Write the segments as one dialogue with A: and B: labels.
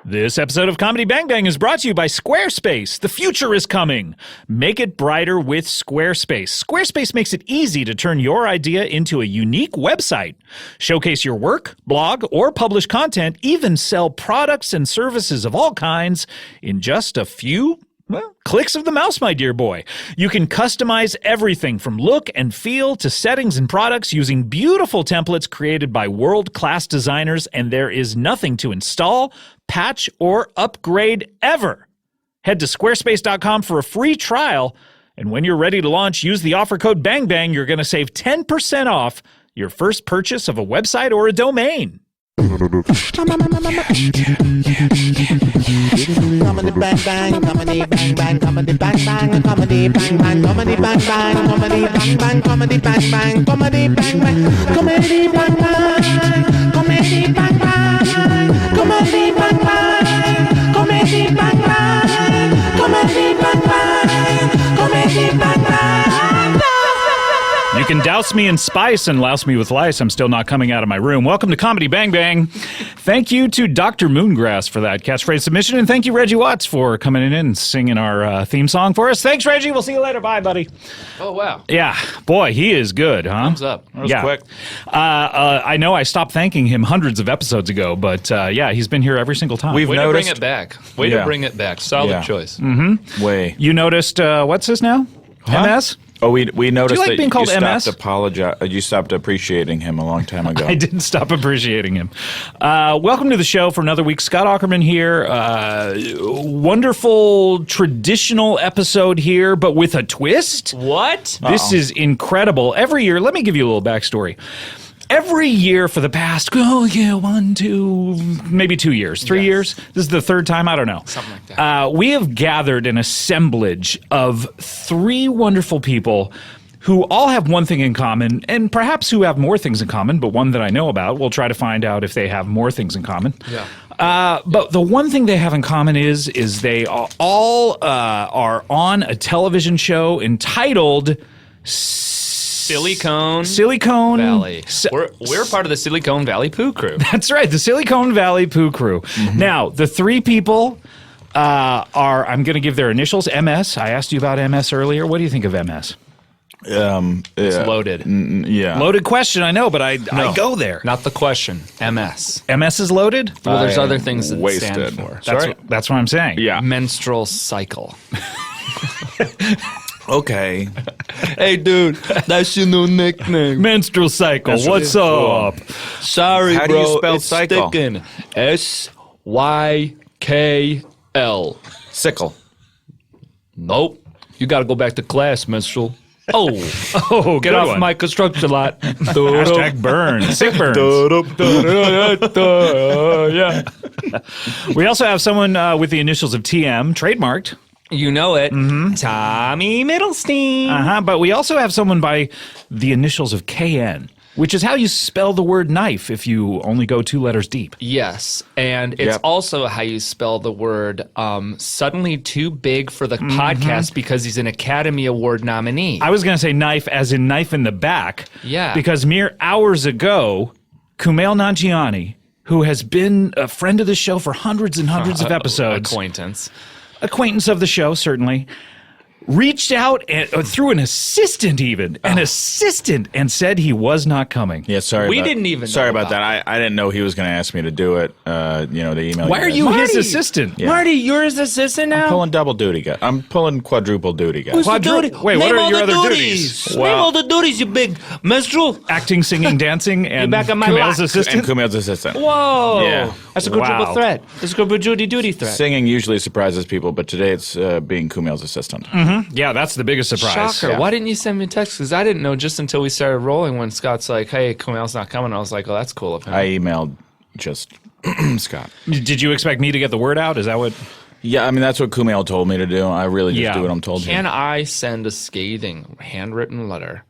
A: This episode of Comedy Bang Bang is brought to you by Squarespace. The future is coming. Make it brighter with Squarespace. Squarespace makes it easy to turn your idea into a unique website. Showcase your work, blog, or publish content, even sell products and services of all kinds in just a few clicks of the mouse, my dear boy. You can customize everything from look and feel to settings and products using beautiful templates created by world-class designers, and there is nothing to install, patch, or upgrade ever. Head to squarespace.com for a free trial, and when you're ready to launch, use the offer code BANGBANG. You're going to save 10% off your first purchase of a website or a domain.
B: Comedy bang bang, comedy bang bang, comedy bang bang, comedy bang bang, comedy bang bang, comedy bang bang, comedy bang bang, comedy bang bang, comedy bang bang, comedy bang bang, comedy bang bang, comedy bang bang, comedy bang bang, comedy bang bang.
A: You can douse me in spice and louse me with lice. I'm still not coming out of my room. Welcome to Comedy Bang Bang. Thank you to Dr. Moongrass for that catchphrase submission, and thank you, Reggie Watts, for coming in and singing our theme song for us. Thanks, Reggie. We'll see you later. Bye, buddy.
C: Oh, wow.
A: Yeah. Boy, he is good, huh?
C: Thumbs up.
D: That was quick.
A: I know I stopped thanking him hundreds of episodes ago, but yeah, he's been here every single time.
D: We've
C: Way
D: noticed.
C: to bring it back. Way to bring it back. Solid choice.
D: Way.
A: You noticed, what's this now? MS?
D: Oh, we noticed
A: like
D: that
A: being called
D: you
A: MS?
D: You stopped appreciating him a long time ago.
A: I didn't stop appreciating him. Welcome to the show for another week. Scott Aukerman here. Wonderful traditional episode here, but with a twist.
C: What?
A: This is incredible. Every year, let me give you a little backstory. Every year for the past, 1, 2, maybe 2 years, 3 years. This is the third time, I don't know.
C: Something like that.
A: We have gathered an assemblage of 3 wonderful people who all have one thing in common, and perhaps who have more things in common, but one that I know about. We'll try to find out if they have more things in common.
C: Yeah.
A: But the one thing they have in common is they all are on a television show entitled
C: Silicone
A: Valley.
C: We're part of the Silicone Valley Poo Crew.
A: That's right, the Silicone Valley Poo Crew. Now, the 3 people are, I'm going to give their initials, MS. I asked you about MS earlier. What do you think of MS?
C: It's loaded.
D: Yeah.
A: Loaded question, I know, but I go there.
C: Not the question. MS.
A: MS is loaded?
C: Well, there's other things that
D: wasted.
C: stand for.
A: That's what I'm saying.
D: Yeah.
C: Menstrual cycle.
D: Okay.
C: Hey, dude, that's your new nickname.
A: Menstrual cycle, what's up?
C: Sorry,
D: How do
C: bro.
D: you spell
C: it's
D: cycle?
C: sticking. SYKL.
D: Sickle.
C: Nope. You got to go back to class, menstrual. Oh,
A: Get
C: get off
A: one.
C: my construction lot.
A: Hashtag burn. Sick burns.
C: Yeah.
A: We also have someone with the initials of TM, trademarked.
C: You know it. Tommy Middlestein.
A: But we also have someone by the initials of KN, which is how you spell the word knife if you only go 2 letters deep.
C: Yes, and it's
D: Yep.
C: also how you spell the word suddenly too big for the podcast because he's an Academy Award nominee.
A: I was going to say knife as in knife in the back.
C: Yeah.
A: Because mere hours ago, Kumail Nanjiani, who has been a friend of the show for hundreds and hundreds of episodes. Acquaintance of the show, certainly, reached out and, through an assistant and said he was not coming.
D: Yeah, sorry.
C: We didn't even know
D: Sorry about
C: about
D: that. I didn't know he was going to ask me to do it. The email.
A: Why are you his assistant?
D: Yeah.
C: Marty, you're his assistant now?
D: I'm pulling double duty, guys. I'm pulling quadruple duty, guys.
C: Who's the duty?
A: Wait, what
C: Name
A: are
C: all
A: your
C: the
A: other
C: duties.
A: duties?
C: Name all the duties, you big menstrual.
A: Acting, singing, dancing, and
C: back on my
A: Kumail's
C: lock.
A: assistant?
D: And Kumail's assistant.
C: Whoa.
D: Yeah.
C: That's a quadruple
A: Wow.
C: threat. That's a quadruple duty threat.
D: Singing usually surprises people, but today it's being Kumail's assistant.
A: Yeah, that's the biggest surprise.
C: Shocker.
D: Yeah.
C: Why didn't you send me a text? Because I didn't know just until we started rolling when Scott's like, hey, Kumail's not coming. I was like, oh, that's cool of him.
D: I emailed just Scott.
A: Did you expect me to get the word out? Is that what?
D: Yeah, I mean, that's what Kumail told me to do. I really just do what I'm told
C: Can
D: to.
C: I send a scathing handwritten letter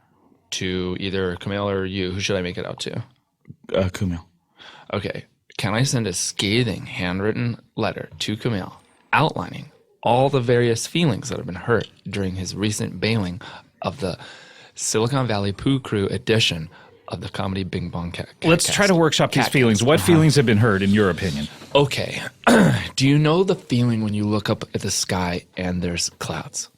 C: to either Kumail or you? Who should I make it out to?
D: Kumail.
C: Okay. Can I send a scathing handwritten letter to Kumail outlining all the various feelings that have been hurt during his recent bailing of the Silicon Valley Poo Crew edition of the comedy Bing Bong Cat.
A: Let's try to workshop these feelings. What feelings have been hurt, in your opinion?
C: Okay. Do you know the feeling when you look up at the sky and there's clouds?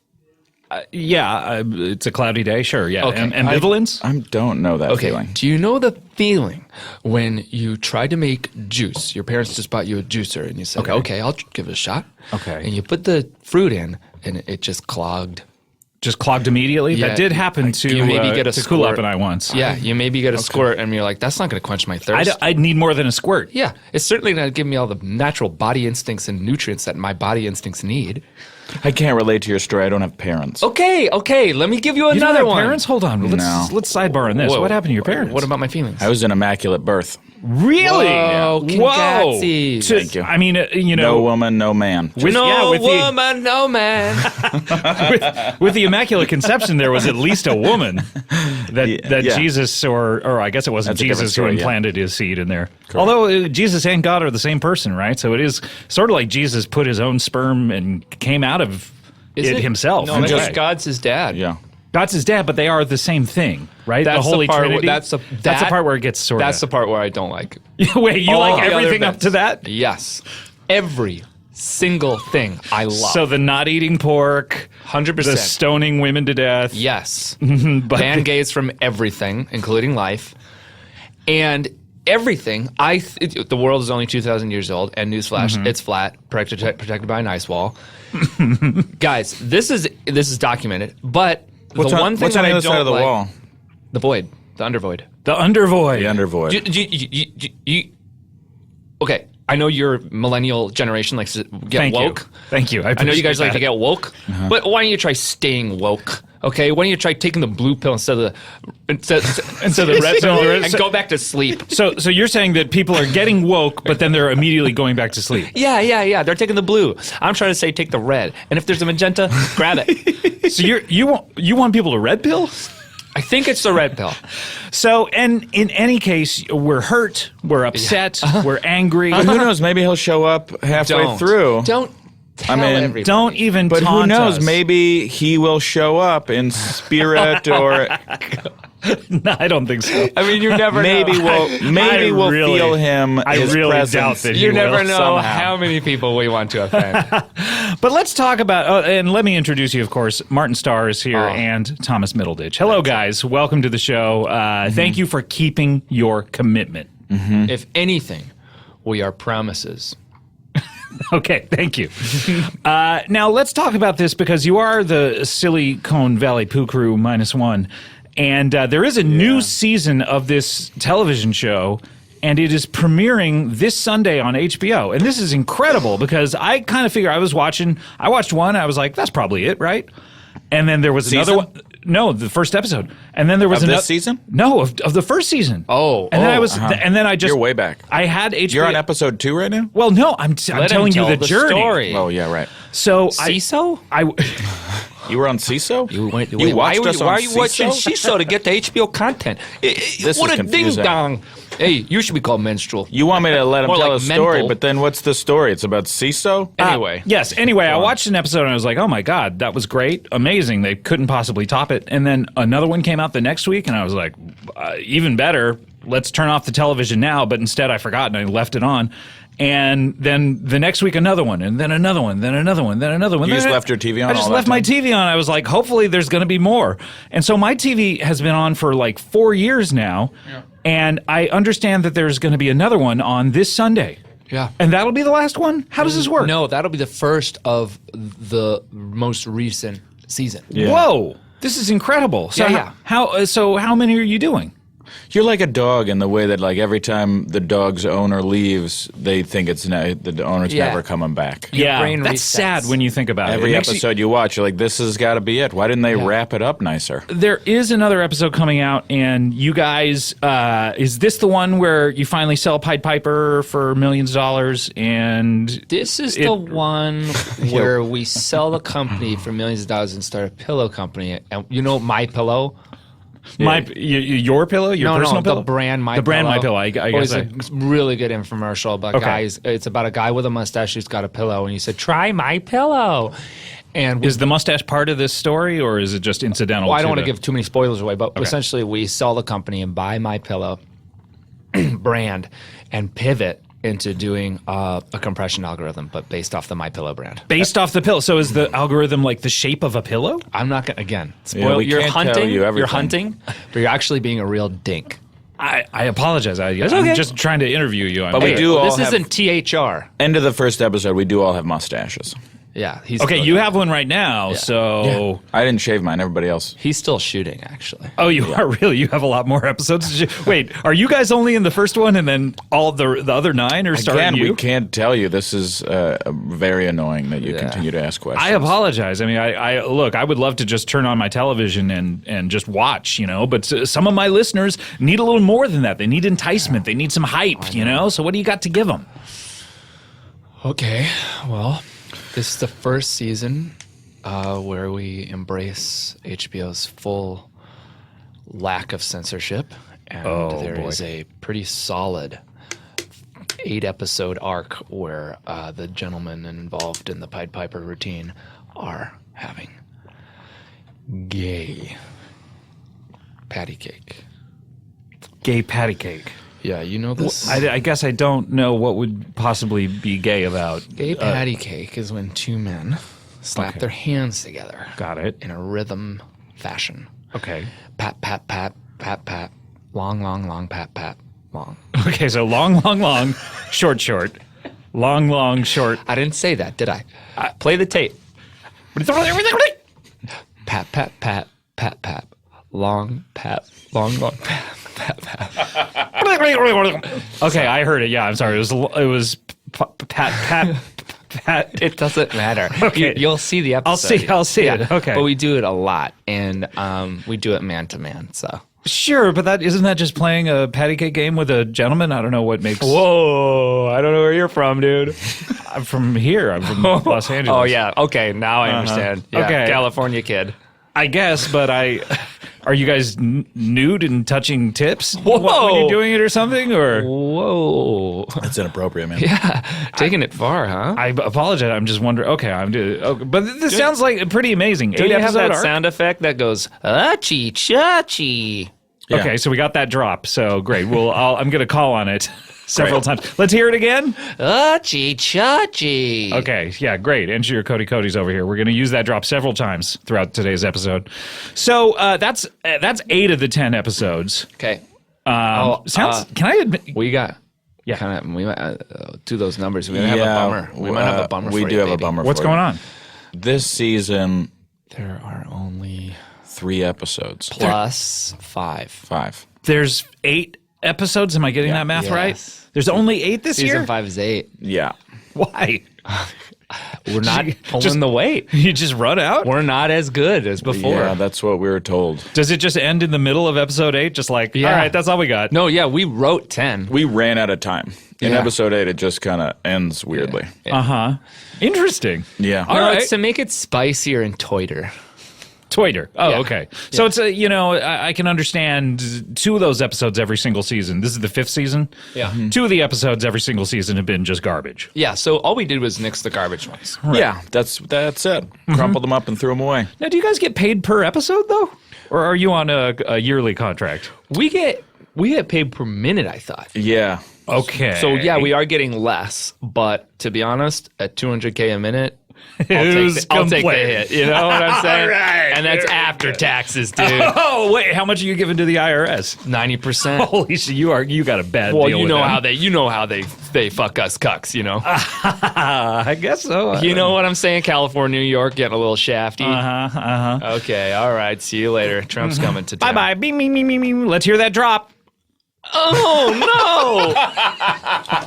A: It's a cloudy day. Sure, yeah.
C: Okay.
A: Ambivalence?
D: I don't know that feeling.
C: Do you know the feeling when you try to make juice? Your parents just bought you a juicer and you said, okay, I'll give it a shot.
A: Okay.
C: And you put the fruit in and it just clogged.
A: Just clogged immediately?
C: Yeah,
A: that did happen to
C: you maybe get a
A: to Cool Up
C: squirt.
A: and I once.
C: Yeah, you maybe get a squirt and you're like, that's not going to quench my thirst.
A: I'd need more than a squirt.
C: Yeah, it's certainly going to give me all the natural body instincts and nutrients that my body instincts need.
D: I can't relate to your story. I don't have parents.
C: Okay, let me give you
A: You don't
C: another
A: have
C: one.
A: parents? Hold on. Let's sidebar on this.
C: Whoa.
A: What happened to your parents?
C: What about my feelings?
D: I was an immaculate birth.
A: Really?
C: Whoa, congrats.
D: Thank you.
A: I mean,
D: No woman, no man.
A: with
C: no
A: the,
C: woman, no man.
A: with the Immaculate Conception, there was at least a woman that
D: Yeah.
A: Jesus, or I guess it wasn't
D: That's a different
A: Jesus who
D: story, yeah.
A: implanted his seed in there. Although Jesus and God are the same person, right? So it is sort of like Jesus put his own sperm and came out of it himself.
C: No,
A: in a
C: that's
A: way.
C: God's his dad.
D: Yeah.
A: God's his dad, but they are the same thing, right?
C: That's
A: the Holy
C: the part
A: Trinity.
C: that's the
A: part where it gets sort of.
C: That's the part where I don't like.
A: Wait, you
C: All
A: like
C: the other
A: everything up
C: bits.
A: to that?
C: Yes. Every single thing I love.
A: So the not eating pork,
C: 100%.
A: the stoning women to death.
C: Yes.
A: But
C: Ban gays from everything, including life. And everything, the world is only 2,000 years old, and newsflash, it's flat, protected by an ice wall. Guys, this is documented, but
D: What's
C: the
D: on,
C: one thing
D: what's
C: that
D: on the
C: I
D: other
C: don't
D: side of the
C: like,
D: wall?
C: the void, the undervoid.
A: the undervoid.
D: The undervoid.
C: Okay, I know your millennial generation likes to get
A: Thank
C: woke.
A: you. Thank you.
C: I know you guys
A: appreciate
C: like to
A: that.
C: get woke, but why don't you try staying woke? Okay, why don't you try taking the blue pill instead of the red pill and go back to sleep?
A: So you're saying that people are getting woke, but then they're immediately going back to sleep.
C: Yeah. They're taking the blue. I'm trying to say take the red, and if there's a magenta, grab it.
A: So you want people to red pill?
C: I think it's the red pill.
A: So, and in any case, we're hurt, we're upset, we're angry.
D: But who knows? Maybe he'll show up halfway through.
C: Don't tell
D: mean,
C: everybody.
A: Don't even
D: But who
A: taunt
D: knows?
A: us.
D: Maybe he will show up in spirit, or
A: No, I don't think so.
C: I mean, you never
D: maybe
C: know.
D: we'll
A: really-
D: feel him.
A: I
D: his
A: really
D: presence.
A: doubt that he
C: You
A: will
C: never know
D: somehow.
C: how many people we want to offend.
A: But let's talk about, and let me introduce you, of course. Martin Starr is here and Thomas Middleditch. Hello, guys. Welcome to the show. Thank you for keeping your commitment.
C: If anything, we are promises.
A: Okay, thank you. Now, let's talk about this because you are the Silicon Valley Poo Crew -1. And there is a new season of this television show, and it is premiering this Sunday on HBO. And this is incredible because I kind of figure I watched one, I was like, that's probably it, right? And then there was another
D: Season?
A: one. No, the first episode. And then there was
D: Of
A: another
D: this season?
A: No, of the first season.
C: Oh,
A: and then I
C: oh,
A: was, and then I just
D: You're way back.
A: I had HBO.
D: You're on episode 2 right now?
A: Well, no, I'm
C: Let him
A: telling you
C: tell
A: the journey.
C: Story.
D: Oh, yeah, right.
A: So
C: CISO?
A: I
D: You were on CISO?
C: You
D: watched us
C: why
D: on
C: are you watching
D: CISO?
C: CISO to get the HBO content?
D: This
C: What
D: is
C: a ding
D: confusing.
C: dong! Hey, you should be called menstrual.
D: You want me to let him
C: More
D: tell
C: like
D: a story,
C: mental.
D: but then what's the story? It's about CISO?
C: Anyway,
A: Yes. Anyway, I watched an episode and I was like, "Oh my god, that was great, amazing! They couldn't possibly top it." And then another one came out the next week, and I was like, "Even better! Let's turn off the television now." But instead, I forgot and I left it on. And then the next week, another one, and then another one, then another one, then another one.
D: You
A: Then
D: just left your TV on
A: I just
D: all that
A: left my
D: time?
A: TV on. I was like, hopefully, there's going to be more. And so my TV has been on for like 4 years now, and I understand that there's going to be another one on this Sunday.
C: Yeah.
A: And that'll be the last one? How does this work?
C: no, that'll be the first of the most recent season.
D: Yeah.
A: Whoa, this is incredible. So
C: Yeah.
A: how many are you doing?
D: You're like a dog in the way that, like, every time the dog's owner leaves, they think the owner's
C: Yeah.
D: never coming back.
C: brain
A: that's
C: resets.
A: sad when you think about
D: Every
A: it. It makes you-
D: episode you watch, you're like, this has got to be it. Why didn't they wrap it up nicer?
A: there is another episode coming out, and you guys, is this the one where you finally sell Pied Piper for millions of dollars? And
C: This is the one where we sell the company for millions of dollars and start a pillow company. And you know My Pillow?
A: Your pillow, your personal pillow,
C: the brand My Pillow.
A: The brand My Pillow. I guess.
C: It's a really good infomercial about guys. It's about a guy with a mustache who's got a pillow, and he said, "Try My Pillow." And
A: is the mustache part of this story, or is it just incidental?
C: Well, I don't want to give too many spoilers away, but essentially, we sell the company and buy My Pillow brand and pivot into doing a compression algorithm, but based off the My Pillow brand.
A: Based off the pillow. So is the algorithm like the shape of a pillow?
C: I'm not gonna spoil.
D: we
C: You're
D: can't
C: hunting.
D: tell you everything.
C: You're hunting, but you're actually being a real dink.
A: I apologize. I'm
C: okay.
A: just trying to interview you.
D: But we do all
C: This
D: have,
C: isn't THR.
D: end of the first episode, we do all have mustaches.
C: Yeah, he's
A: Okay, you have one right now, so...
D: I didn't shave mine. Everybody else.
C: He's still shooting, actually.
A: Oh, you are really? You have a lot more episodes? Wait, are you guys only in the first one and then all the other 9 are starting
D: Again,
A: you?
D: we can't tell you. This is very annoying that you continue to ask questions.
A: I apologize. I mean, I look, I would love to just turn on my television and just watch, but some of my listeners need a little more than that. They need enticement. They need some hype, So what do you got to give them?
C: Okay, well... This is the first season where we embrace HBO's full lack of censorship, and there is a pretty solid 8-episode arc where the gentlemen involved in the Pied Piper routine are having gay patty cake.
A: Gay patty cake.
C: Yeah, you know this?
A: I guess I don't know what would possibly be gay about.
C: Gay patty cake is when two men slap their hands together.
A: Got it.
C: In a rhythm fashion.
A: Okay.
C: Pat, pat, pat, pat, pat. Long, long, long, pat, pat, long.
A: Okay, so long, long, long, short, short. Long, long, short.
C: I didn't say that, did I? Play the tape. Pat, pat, pat, pat, pat. Long, pat, long, long, pat, pat, pat.
A: Okay, I heard it. Yeah, I'm sorry. It was pat.
C: It doesn't matter.
A: Okay.
C: You'll see the episode.
A: I'll see it. Okay.
C: But we do it a lot, and we do it man to man. So
A: sure, but isn't that just playing a patty cake game with a gentleman? I don't know what makes.
C: Whoa! I don't know where you're from, dude.
A: I'm from here. I'm from Los Angeles.
C: Oh yeah. Okay, now I understand. Yeah,
A: Okay.
C: California kid.
A: I guess, but are you guys nude and touching tips
C: Whoa.
A: when you're doing it or something? Or
C: Whoa.
D: That's inappropriate, man.
C: Yeah, taking it far, huh?
A: I apologize. I'm just wondering. Okay, but this sounds like pretty amazing.
C: Do you have that
A: arc?
C: sound effect that goes achi chachi?
D: Yeah.
A: Okay, so we got that drop. So great. Well, I'm going to call on it several times. Let's hear it again.
C: Achi chachi.
A: Okay, yeah, great. Engineer Cody's over here. We're going to use that drop several times throughout today's episode. So that's 8 of the 10 episodes.
C: Okay.
A: Sounds. Can I admit?
C: We got.
A: Yeah.
C: Kind of. We might do those numbers. We might have a bummer. We might have a bummer.
D: We
C: for
D: do
C: you,
D: have a
C: baby.
D: bummer.
A: What's
D: for
A: going
D: you.
A: on?
D: This season,
C: There are only
D: 3 episodes.
C: plus 5.
D: 5.
A: There's 8 episodes. Am I getting that math
C: Yes.
A: right? There's only 8 this
C: Season
A: year?
C: 5 is 8.
D: Yeah.
A: Why?
C: We're not pulling
A: Just-
C: the weight.
A: You just run out?
C: We're not as good as before.
D: Yeah, that's what we were told.
A: Does it just end in the middle of episode 8? Just like,
C: Yeah.
A: all right, that's all we got.
C: No, yeah, we wrote 10.
D: We ran out of time. In
C: Yeah.
D: episode 8, it just kind of ends weirdly.
A: Uh-huh. Interesting.
D: Yeah.
A: All
C: No,
A: right.
C: it's to make it spicier and toiter.
A: Twitter. Oh,
C: Yeah.
A: okay. So it's I can understand 2 of those episodes every single season. This is the 5th season.
C: Yeah.
A: 2 of the episodes every single season have been just garbage.
C: Yeah, so all we did was nix the garbage ones.
D: Yeah, that's it. Crumpled them up and threw them away.
A: Now, do you guys get paid per episode though, or are you on a yearly contract?
C: We get paid per minute, I thought.
D: Yeah.
A: Okay.
C: So yeah, we are getting less, but to be honest, at 200K a minute, I'll take the hit. You know what I'm saying?
A: right,
C: and that's after taxes, dude.
A: Oh wait, how much are you giving to the IRS?
C: 90%.
A: Holy shit, you got a bad
C: Well,
A: deal.
C: you know
A: with
C: how they fuck us cucks, you know.
A: I guess so.
C: You know what I'm saying? California, New York, getting a little shafty. Okay, all right. See you later. Trump's coming to town.
A: Bye bye. Bing, bing, bing, bing, bing. Let's hear that drop.
C: Oh no!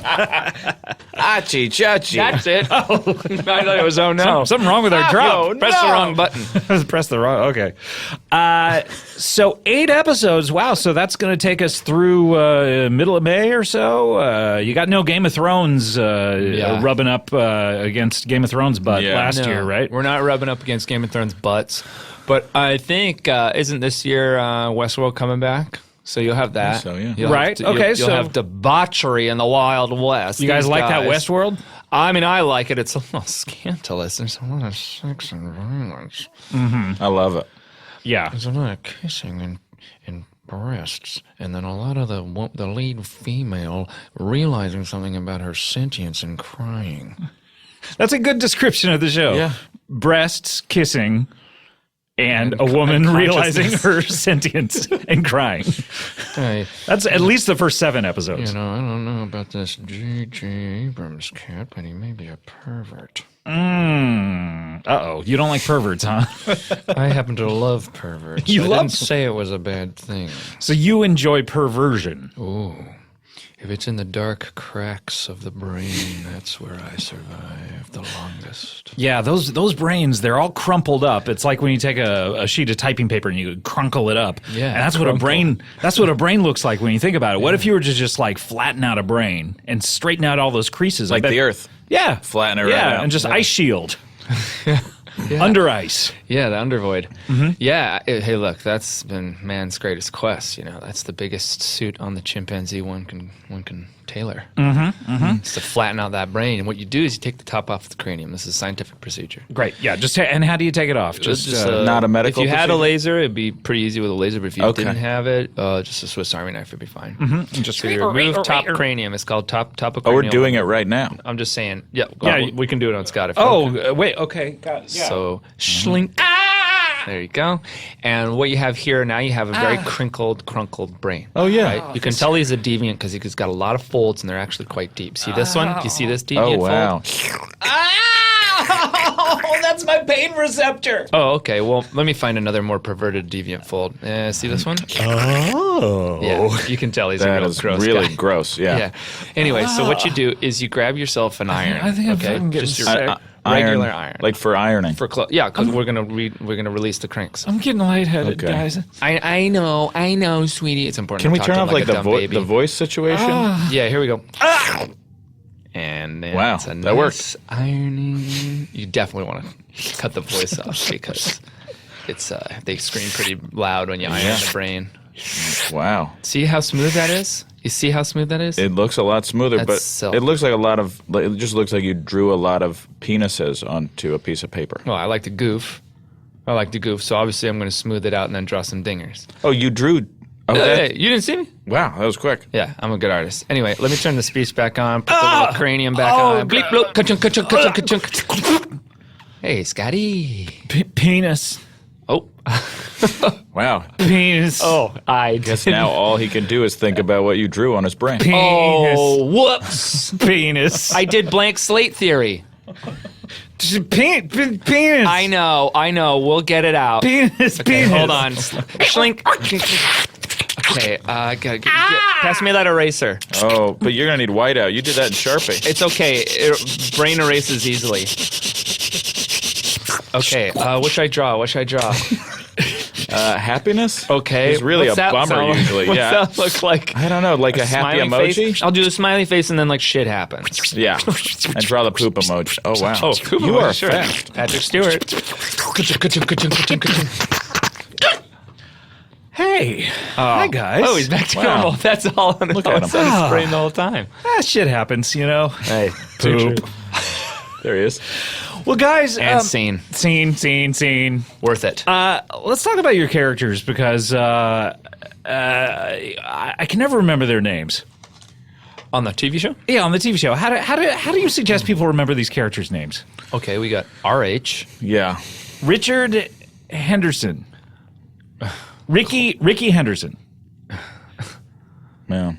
D: Achi chachi.
C: That's it. I thought it was oh no.
A: Something wrong with our drop.
C: Oh, press the wrong button.
A: Press the wrong. Okay. So 8 episodes. Wow. So that's going to take us through middle of May or so. You got no Game of Thrones rubbing up against Game of Thrones butt last year, right?
C: We're not rubbing up against Game of Thrones butts. But I think, isn't this year Westworld coming back? So you'll have that.
D: So, yeah.
A: Right.
C: You'll
A: So
C: have debauchery in the Wild West.
A: you guys
C: These
A: like that Westworld?
C: I mean, I like it. It's a little scandalous. There's a lot of sex and violence.
D: I love it.
A: Yeah.
C: There's a lot of kissing and breasts, and then a lot of the lead female realizing something about her sentience and crying.
A: That's a good description of the show.
D: Yeah.
A: Breasts, kissing, and a woman realizing her sentience and crying.
C: Hey,
A: That's at least the first 7 episodes.
C: I don't know about this J.J. Abrams cat, but he may be a pervert.
A: Uh-oh. You don't like perverts, huh?
C: I happen to love perverts.
A: You
C: I
A: love
C: didn't say it was a bad thing.
A: So you enjoy perversion.
C: Ooh. If it's in the dark cracks of the brain, that's where I survive the longest.
A: Yeah, those brains, they're all crumpled up. It's like when you take a sheet of typing paper and you crunkle it up.
C: Yeah,
A: And that's what a brain looks like when you think about it. What if you were to just like flatten out a brain and straighten out all those creases?
D: Like the Earth.
A: Yeah.
D: Flatten it right
A: Yeah,
D: out.
A: and just ice shield. Under ice.
C: Yeah, the undervoid. Yeah, hey, look, that's been man's greatest quest. You know, that's the biggest suit on the chimpanzee one can tailor. It's to flatten out that brain. And what you do is you take the top off the cranium. This is a scientific procedure.
A: Great. Yeah, and how do you take it off?
D: Not a medical
C: If you had a
D: procedure?
C: laser, it'd be pretty easy with a laser. But if you
D: Okay.
C: didn't have it, just a Swiss Army knife would be fine.
A: just
C: So you remove top cranium. It's called top of
D: Oh,
C: cranium.
D: we're doing it right now.
C: I'm just saying. Yeah,
A: Yeah,
C: we can do it on Scott. If you want.
A: wait, okay. Got it. Yeah.
C: So slink. There you go. And what you have here now, you have a very crunkled brain.
D: Oh, yeah.
C: Right? You can tell he's a deviant because he's got a lot of folds and they're actually quite deep. See this one? Do you see this deviant
D: Oh, wow.
C: fold?
A: Oh, that's my pain receptor.
C: Oh, okay. Well, let me find another more perverted deviant fold. See this one?
A: Oh.
C: Yeah, you can tell he's a
D: That
C: real
D: is
C: gross
D: really
C: guy.
D: gross. Yeah.
C: Yeah. Anyway, so what you do is you grab yourself an iron.
A: I think I'm
C: okay?
A: fucking getting
C: Just your
A: sick.
C: regular iron.
D: Like for ironing.
C: for yeah, because we're gonna release the cranks.
A: I'm getting lightheaded,
D: Okay.
A: guys.
C: I know, sweetie. It's important.
D: Can we
C: to
D: turn
C: talk
D: off
C: to him
D: like
C: a dumb baby.
D: the voice situation?
C: Yeah, here we go. And then
D: Wow,
C: it's a
D: that worked.
C: Ironing. You definitely want to cut the voice off because it's they scream pretty loud when you iron the brain.
D: Wow.
C: See how smooth that is? You see how smooth that is?
D: It looks a lot smoother,
C: That's
D: but
C: silk.
D: it looks like it just looks like you drew a lot of penises onto a piece of paper.
C: Well, I like to goof. So obviously I'm going to smooth it out and then draw some dingers.
D: Oh, you drew.
C: Hey, you didn't see me?
D: Wow, that was quick.
C: Yeah, I'm a good artist. Anyway, let me turn the speech back on, put the little cranium back on. Bleep, bloop, ka-chunk, ka-chunk, ka-chunk, ka-chunk. Hey, Scotty.
A: Penis.
C: Oh.
D: Wow.
A: Penis.
C: Oh, I
D: Guess now all he can do is think about what you drew on his brain.
A: Penis.
C: Oh, whoops.
A: Penis.
C: I did blank slate theory.
A: Penis.
C: I know. We'll get it out.
A: Penis.
C: Okay,
A: Penis.
C: hold on. Schlink. Okay, pass me that eraser.
D: Oh, but you're gonna need whiteout. You did that in Sharpie.
C: It's okay. Brain erases easily. Okay, what should I draw?
D: Happiness?
C: Okay.
D: He's really
C: what's
D: a
C: that
D: bummer
C: sound-
D: usually.
C: What's
D: Yeah.
C: that look like?
D: I don't know, like a happy
C: Smiley
D: emoji?
C: face? I'll do the smiley face and then like shit happens.
D: Yeah. And draw the poop emoji. Oh wow.
C: Oh, poop
D: You
C: emoji,
D: are
C: sure.
D: fast.
C: Patrick Stewart.
A: Hey. Hi, guys.
C: Oh, he's back to
D: Wow.
C: normal. That's all on
D: Look at him.
C: his brain the whole time.
A: That shit happens, you know.
C: Hey,
A: Poop.
D: There he is.
A: Well, guys.
C: and scene.
A: Scene.
C: Worth it.
A: Let's talk about your characters because I can never remember their names.
C: On the TV show?
A: Yeah, on the TV show. How do you suggest people remember these characters' names?
C: Okay, we got RH.
D: Yeah.
A: Richard Henderson. Ricky Henderson.
D: Yeah.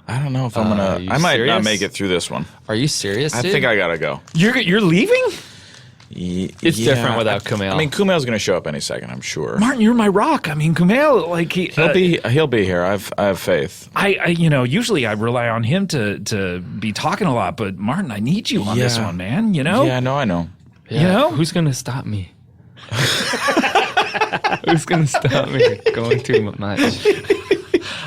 D: I don't know if I'm gonna.
C: you
D: I might not
C: serious?
D: make it through this one.
C: Are you serious,
D: I
C: dude?
D: think I gotta go.
A: You're leaving?
C: It's different without Kumail.
D: I mean, Kumail's going to show up any second, I'm sure.
A: Martin, you're my rock. I mean, Kumail, like
D: He'll be here. I have faith.
A: I usually I rely on him to be talking a lot, but Martin, I need you on this one, man. You know?
D: Yeah, I know.
C: Yeah.
A: You know?
C: Who's going to stop me? Who's going to stop me going too much?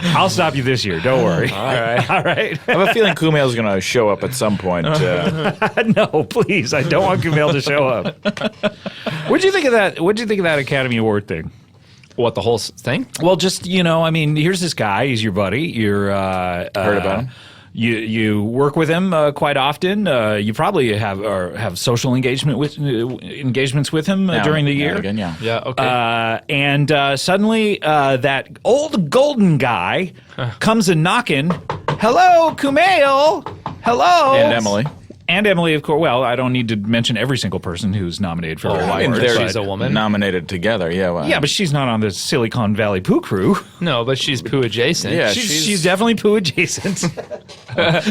A: I'll stop you this year. Don't worry.
C: All right.
A: All right.
D: I have a feeling Kumail's going to show up at some point.
A: No, please. I don't want Kumail to show up. What'd you think of that? What'd you think of that Academy Award thing?
C: What, the whole thing?
A: Well, just, I mean, here's this guy. He's your buddy. You're
D: Heard about him?
A: You work with him quite often. You probably have social engagements with him during the year.
D: Again, yeah.
C: Yeah, okay.
A: And suddenly, that old golden guy comes a knocking. Hello, Kumail. Hello. And Emily, of course. Well, I don't need to mention every single person who's nominated for
D: I mean,
A: awards.
C: she's a woman.
D: Nominated together, yeah. Well,
A: Yeah, but she's not on the Silicon Valley poo crew.
C: No, but she's poo adjacent.
D: Yeah.
A: She's definitely poo adjacent.
D: I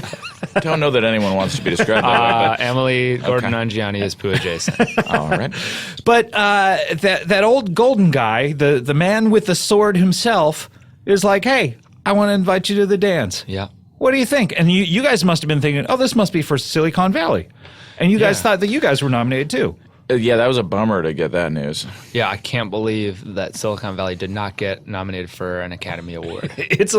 D: don't know that anyone wants to be described that way,
C: Emily Gordon-Nanjiani is poo adjacent.
D: but all right.
A: But that old golden guy, the man with the sword himself, is like, hey, I want to invite you to the dance.
C: Yeah.
A: What do you think? And you guys must have been thinking, oh, this must be for Silicon Valley. And you guys thought that you guys were nominated too.
D: Yeah, that was a bummer to get that news.
C: Yeah, I can't believe that Silicon Valley did not get nominated for an Academy Award.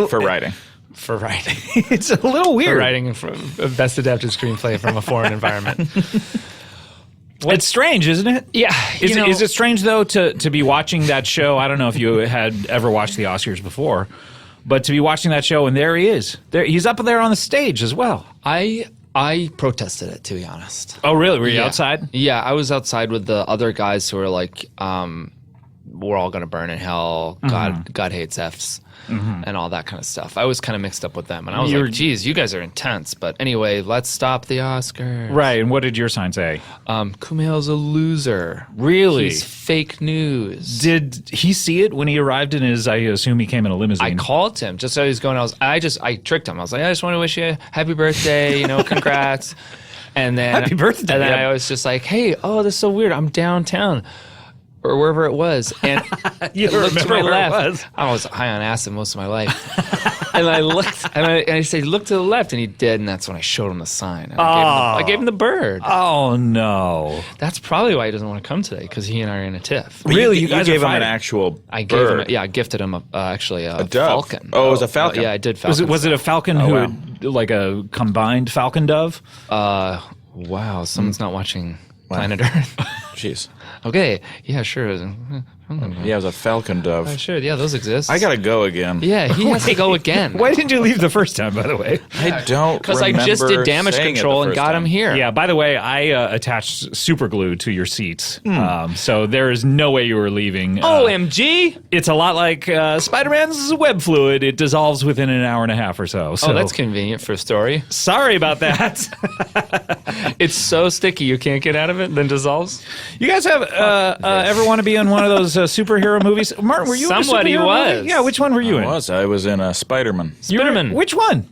D: For writing.
C: For writing.
A: It's a little weird.
C: For writing from Best Adapted Screenplay from a Foreign Environment.
A: It's strange, isn't it?
C: Yeah.
A: Is it strange, though, to be watching that show? I don't know if you had ever watched the Oscars before, but to be watching that show, and there he is. He's up there on the stage as well.
C: I protested it, to be honest.
A: Oh, really? Were you outside?
C: Yeah, I was outside with the other guys who were like, we're all going to burn in hell. God hates Fs. And all that kind of stuff. I was kind of mixed up with them. And I was like, geez, you guys are intense. But anyway, let's stop the Oscars.
A: Right. And what did your sign say?
C: Kumail's a loser.
A: Really?
C: He's fake news.
A: Did he see it when he arrived in his, I assume he came in a limousine?
C: I called him just so he was going. I tricked him. I was like, I just want to wish you a happy birthday. Congrats. And then
A: Happy birthday.
C: And then I was just like, hey, this is so weird. I'm downtown. Or wherever it was, and
A: You
C: I looked to
A: remember
C: my
A: where it
C: left.
A: was?
C: I was high on acid most of my life, and I looked, and I said, "Look to the left," and he did, and that's when I showed him the sign. And I gave him the bird.
A: Oh, no.
C: That's probably why he doesn't want to come today, because he and I are in a tiff.
A: Really?
D: You
A: guys
D: gave
A: are
D: him an
A: fighting?
D: actual
C: I gave
D: bird.
C: him, I gifted him actually a
D: dove.
C: falcon.
D: Oh, it was a falcon.
C: Yeah, I did falcon.
A: Was it a falcon
D: Oh,
A: who
D: wow.
A: had, like a combined falcon dove?
C: Wow, someone's not watching Planet Earth.
D: Jeez.
C: Okay, yeah, sure.
D: Yeah, it was a falcon dove.
C: Sure, yeah, those exist.
D: I gotta go again.
C: Yeah, he has to go again.
A: Why didn't you leave the first time, by the way?
D: I don't
C: Because I just did damage
D: saying it the
C: control and
D: first
C: got him
D: time.
C: here.
A: Yeah, by the way, I attached super glue to your seats. So there is no way you were leaving.
C: OMG!
A: It's a lot like Spider-Man's web fluid. It dissolves within an hour and a half or so.
C: Oh, that's convenient for a story.
A: Sorry about that.
C: It's so sticky you can't get out of it, then dissolves.
A: You guys have ever want to be in one of those superhero movies? Martin, were you
C: Somebody
A: in a superhero
C: was.
A: movie? Yeah, which one were you in?
D: I was in Spider-Man.
A: You were-
C: Spider-Man.
A: Which one?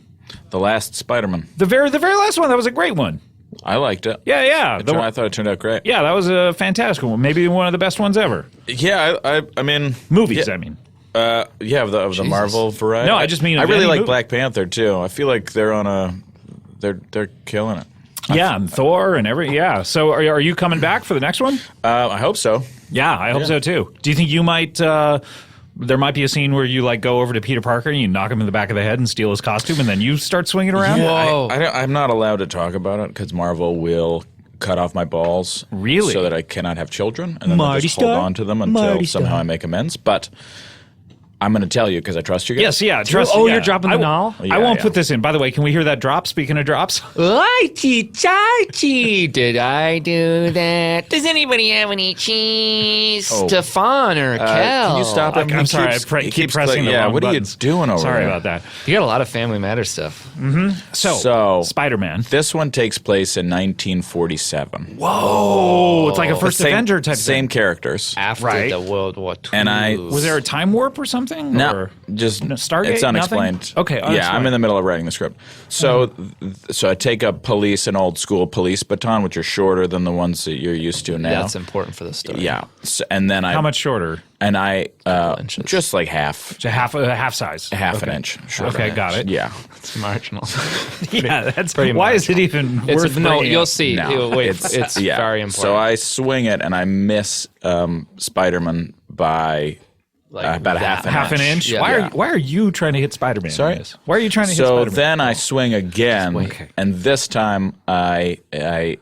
D: The last Spider-Man.
A: The very last one. That was a great one.
D: I liked it.
A: Yeah.
D: I thought it turned out great.
A: Yeah, that was a fantastic one. Maybe one of the best ones ever.
D: Yeah, I mean...
A: Movies,
D: yeah,
A: I mean.
D: Yeah, of the Marvel variety.
A: No, I just mean
D: I
A: of
D: really
A: any
D: like
A: movie.
D: Black Panther, too. I feel like they're on a... They're killing it.
A: Yeah, and Thor and yeah. So are you coming back for the next one?
D: I hope so.
A: Yeah, I hope so too. Do you think you might? There might be a scene where you like go over to Peter Parker and you knock him in the back of the head and steal his costume, and then you start swinging around.
C: Whoa.
D: I'm not allowed to talk about it because Marvel will cut off my balls.
A: Really?
D: So that I cannot have children, and then
A: Marty
D: I'll just hold
A: Starr?
D: on to them until
A: Marty
D: somehow
A: Starr.
D: I make amends. But I'm going to tell you because I trust you guys.
A: Yes, yeah. Trust.
C: Oh,
A: yeah.
C: you're dropping the null?
A: I won't put this in. By the way, can we hear that drop? Speaking of drops,
C: Righty-tighty, did I do that? Does anybody have any cheese?
D: Oh.
C: Stefan or Kel?
D: Can you stop him?
A: I'm
D: He
A: sorry.
D: keeps-
A: I
D: he
A: keep
D: keeps
A: pressing the
D: yeah,
A: wrong
D: what
A: buttons.
D: are you doing over
A: Sorry
D: there?
A: about that.
C: You got a lot of Family Matter stuff.
A: So Spider-Man.
D: This one takes place in 1947.
A: Oh, it's like a first
D: Same-
A: Avenger type
D: Same
A: thing.
D: characters.
C: After
A: Right.
C: the World War II.
D: And I-
A: Was there a time warp or something? something?
D: No,
A: Or?
D: just
A: Stargate?
D: it's unexplained.
A: Nothing? Okay,
D: Yeah, I'm
A: unexplained.
D: in the middle of writing the script. So, so I take an old school police baton, which are shorter than the ones that you're used to now.
C: That's important for the story.
D: Yeah, so, and then
A: How much shorter?
D: And I
C: inches.
D: just like half
A: Half size.
D: an
A: Okay.
D: inch. Shorter.
A: Okay, got it.
D: Yeah,
C: It's marginal.
A: Yeah, that's
C: pretty
A: why is it even worth
C: no,
A: bringing
C: you'll
A: up?
C: see.
D: no,
C: Wait, it's
D: yeah.
C: very important.
D: So I swing it and I miss Spider-Man by
C: Like
D: about
C: that.
A: Half an inch?
C: Yeah.
A: Why are you trying to hit Spider-Man?
D: Sorry?
A: in this? Why are you trying to hit
D: So
A: Spider-Man?
D: then I swing again,
A: Okay.
D: and this time I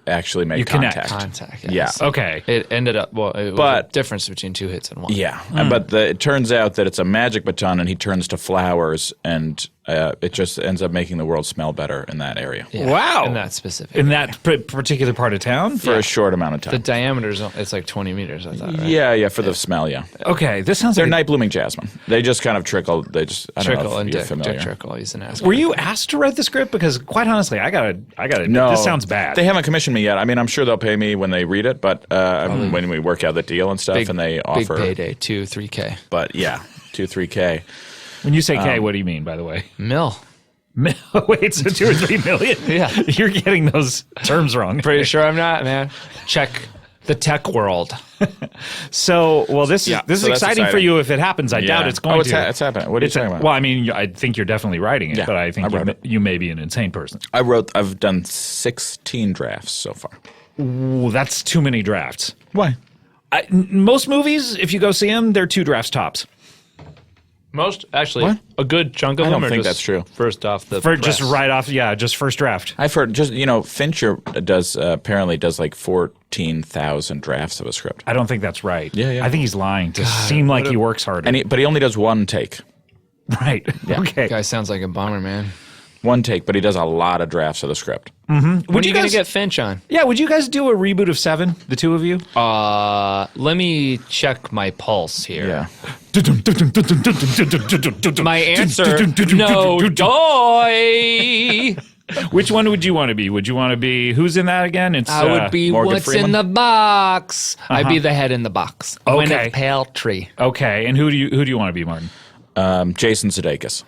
D: actually make
A: You connect.
C: Contact.
D: Yeah.
A: Okay.
C: It ended up, well, it was
D: But-
C: a difference between 2 hits and 1.
D: Yeah, but it turns out that it's a magic baton, and he turns to flowers, and it just ends up making the world smell better in that area
C: Yeah,
A: Wow.
C: In that specific.
A: In that particular part of town?
D: for a short amount of
C: the
D: time.
C: diameter's, it's like 20 meters, I thought, right?
D: Yeah, for the smell. Yeah,
A: Okay, this sounds
D: they're
A: like...
D: night blooming jasmine. They just kind of trickle. They just I don't
C: Trickle
D: know if
C: and
D: you're
C: Dick.
D: familiar.
C: Dick Trickle. He's an ass.
A: Were you asked to write the script? Because quite honestly, I gotta.
D: No,
A: This sounds bad.
D: They haven't commissioned me yet. I mean, I'm sure they'll pay me when they read it, but when we work out the deal and stuff, and they offer.
C: Big payday, 2-3K.
D: But yeah, 2-3K.
A: When you say K, what do you mean? By the way,
C: Mil.
A: wait, so 2 or 3 million?
C: Yeah.
A: You're getting those terms wrong.
C: Pretty sure I'm not, man. Check the tech world.
A: So, well, this
D: Yeah,
A: is
D: so that's
A: exciting for
D: exciting.
A: you if it happens. I doubt it's going
D: Oh, it's,
A: to.
D: it's happening. What are you talking about?
A: Well, I mean, I think you're definitely writing it,
D: Yeah,
A: but I think
D: I wrote it.
A: you may be an insane person.
D: I've done 16 drafts so far.
A: Ooh, that's too many drafts.
D: Why?
A: Most movies, if you go see them, they're 2 drafts tops.
C: Most, actually,
D: What?
C: a good chunk of
D: I
C: them
D: don't
C: are
D: think
C: just
D: that's true.
C: first off the
A: For just
C: press.
A: right off, just first draft.
D: I've heard Fincher does apparently does like 14,000 drafts of a script.
A: I don't think that's right.
D: Yeah.
A: I think he's lying to seem like he works harder.
D: But he only does one take.
A: Right. Okay.
C: Guy sounds like a bummer, man.
D: One take, but he does a lot of drafts of the script.
C: When are
A: you
C: you going to
A: guys-
C: get Finch on?
A: Yeah, would you guys do a reboot of Seven, the two of you?
C: Let me check my pulse here.
D: Yeah.
C: My answer, no, doy.
A: Which one would you want to be? Would you want to be, who's in that again? It's
C: I would be
D: Morgan
C: what's
D: Freeman?
C: in the box. I'd be the head in the box.
A: Okay.
C: Gwyneth Paltrow.
A: Okay, and who do you want to be, Martin?
D: Jason Sudeikis.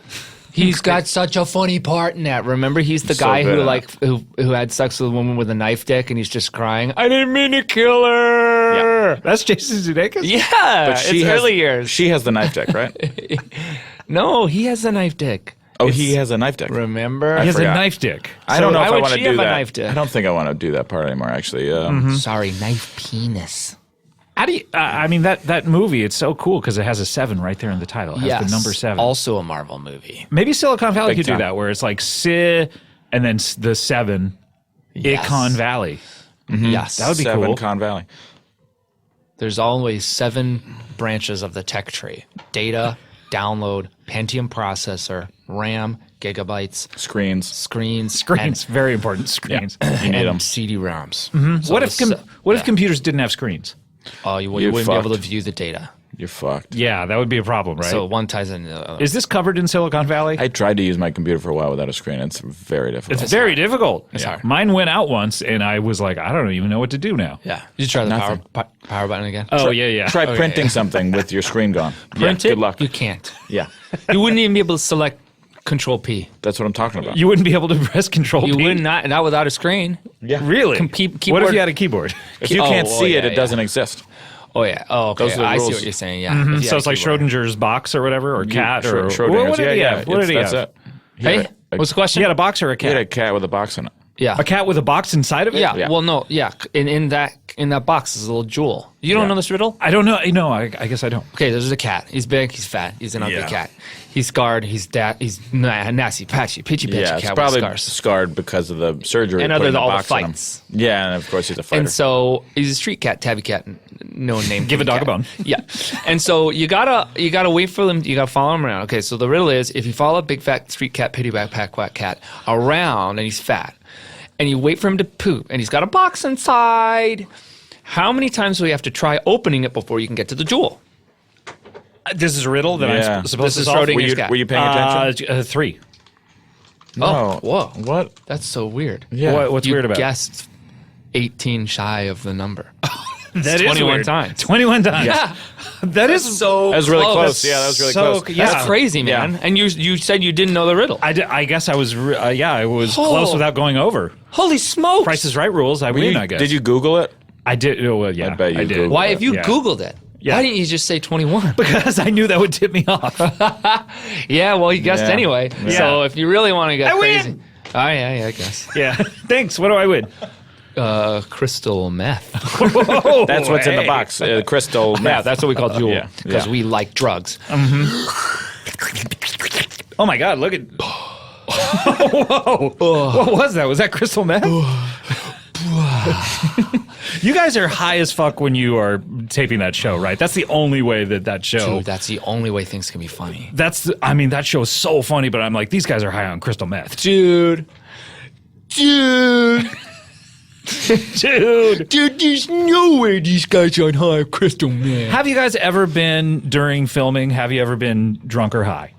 C: He's got such a funny part in that. Remember, he's the
D: So
C: guy
D: good
C: who
D: at
C: who had sex with a woman with a knife dick, and he's just crying. I didn't mean to kill her.
A: That's Jason Sudeikis?
C: Yeah, it's early years.
D: She has the knife dick, right?
C: No, he has a knife dick.
D: Oh, he has a knife dick.
C: Remember?
A: He has a
D: forgot.
A: knife dick.
D: I don't know
C: why
D: if I
C: would
D: want to
C: she
D: do
C: have a
D: that.
C: knife dick?
D: I don't think I want to do that part anymore. Actually,
C: Sorry, knife penis.
A: How do you, I mean, that movie, it's so cool because it has a 7 right there in the title. It has the number 7.
C: Also a Marvel movie.
A: Maybe Silicon Valley
D: Big
A: could do
D: time.
A: that, where it's like Si and then the 7,
C: Yes.
A: Icon Valley.
C: Yes.
A: That would be
D: Seven
A: cool.
D: Con Valley.
C: There's always 7 branches of the tech tree. Data, download, Pentium processor, RAM, gigabytes,
D: Screens.
C: screens,
A: Screens, very important. Screens.
D: You need them.
C: and CD-ROMs. So
A: What if
C: the
A: computers didn't have screens?
C: Oh, you
D: You're
C: wouldn't be able to
D: fucked.
C: view the data.
D: You're fucked.
A: Yeah, that would be a problem, right?
C: So one ties into the other.
A: Is this covered in Silicon Valley?
D: I tried to use my computer for a while without a screen. It's very difficult.
A: It's very difficult.
C: It's hard.
A: Mine went out once, and I was like, I don't even know what to do now.
C: Yeah. Did you try the
D: Nothing.
C: power button again?
A: Oh, yeah.
D: Try printing something with your screen gone.
C: Print
D: yeah,
C: it?
D: good luck.
C: You can't.
D: Yeah,
C: You wouldn't even be able to select Control P.
D: that's what I'm talking about.
A: You wouldn't be able to press Control
C: You
A: P.
C: would not without a screen.
A: Really?
C: Com-
A: What if
C: keyboard-
A: you had a keyboard?
D: if you
C: Oh,
D: can't
C: oh,
D: see
C: yeah,
D: it, it
C: yeah.
D: doesn't exist.
C: Oh yeah. Oh, okay.
D: Those are the
C: I see
D: rules.
C: what you're saying. Yeah. If you
A: So
C: had
A: it's
C: a
A: like
C: keyboard.
A: Schrodinger's box or whatever, or cat, or
D: Schrodinger's.
A: what did he have? What did he
D: that's
A: have?
D: it.
C: Hey, what's the question?
A: He had a box or a
D: He had a
A: cat?
D: cat with a box in it.
C: Yeah.
A: A cat with a box inside of it?
C: Yeah.
D: Yeah.
C: Well, no. Yeah. In that box is a little jewel. You don't
D: Yeah.
C: know this riddle?
A: I don't know. No, I guess I don't.
C: Okay. There's a cat. He's big. He's fat. He's an ugly
D: Yeah.
C: cat. He's scarred. He's nasty, patchy, pitchy,
D: Yeah,
C: cat
D: it's
C: with
D: probably
C: scars.
D: scarred because of the surgery.
C: And
D: putting
C: all the
D: box in him.
C: fights.
D: Yeah, and of course he's a fighter.
C: And so he's a street cat, tabby cat, no name.
A: Give a dog a bone.
C: Yeah. And so you gotta wait for them. You gotta follow him around. Okay. So the riddle is, if you follow a big fat street cat, pity backpack quack cat around, and he's fat, and you wait for him to poop, and he's got a box inside, how many times do we have to try opening it before you can get to the jewel?
A: This is a riddle that
D: Yeah.
A: I'm supposed
C: This
A: to
C: is
A: solve?
C: Schrodinger's cat.
D: were you paying attention?
A: 3.
C: Oh, whoa.
D: What?
C: That's so weird.
D: Yeah.
A: What's
C: You
A: weird about it?
C: guessed 18 shy of the number.
A: That is
C: 21
A: weird.
C: times.
A: 21 times.
C: Yeah.
A: That is
C: so
D: That was really
C: close.
D: close. Yeah, that was really
A: So-
D: close.
A: yeah.
C: That's crazy, man.
D: Yeah.
C: And you said you didn't know the riddle.
A: I guess I was, I was close without going over.
C: Holy smokes.
A: Price is Right rules. I win, I guess.
D: Did you Google it?
A: I did. Oh, well, yeah.
D: I bet you
A: did.
D: Googled
C: Why, if you
A: Yeah.
C: Googled it,
A: Yeah.
C: why didn't you just say 21?
A: Because I knew that would tip me off.
C: Yeah, well, you guessed
D: Yeah.
C: anyway.
A: Yeah.
C: So if you really want to get
A: I
C: crazy.
A: win.
C: Oh, yeah, I guess.
A: Yeah. Thanks. What do I win?
C: Crystal meth.
D: That's what's in the box. Crystal
C: Yeah,
D: meth.
C: that's what we call Jewel.
D: Yeah,
C: Because
D: yeah.
C: we like drugs.
A: Oh my God! Look at. Whoa! What was that? Was that crystal meth? You guys are high as fuck when you are taping that show, right? That's the only way that show.
C: Dude, that's the only way things can be funny.
A: I mean, that show is so funny, but I'm like, these guys are high on crystal meth.
C: Dude,
A: Dude,
C: there's no way these guys are on high crystal meth.
A: have you guys ever been during filming? Have you ever been drunk or high?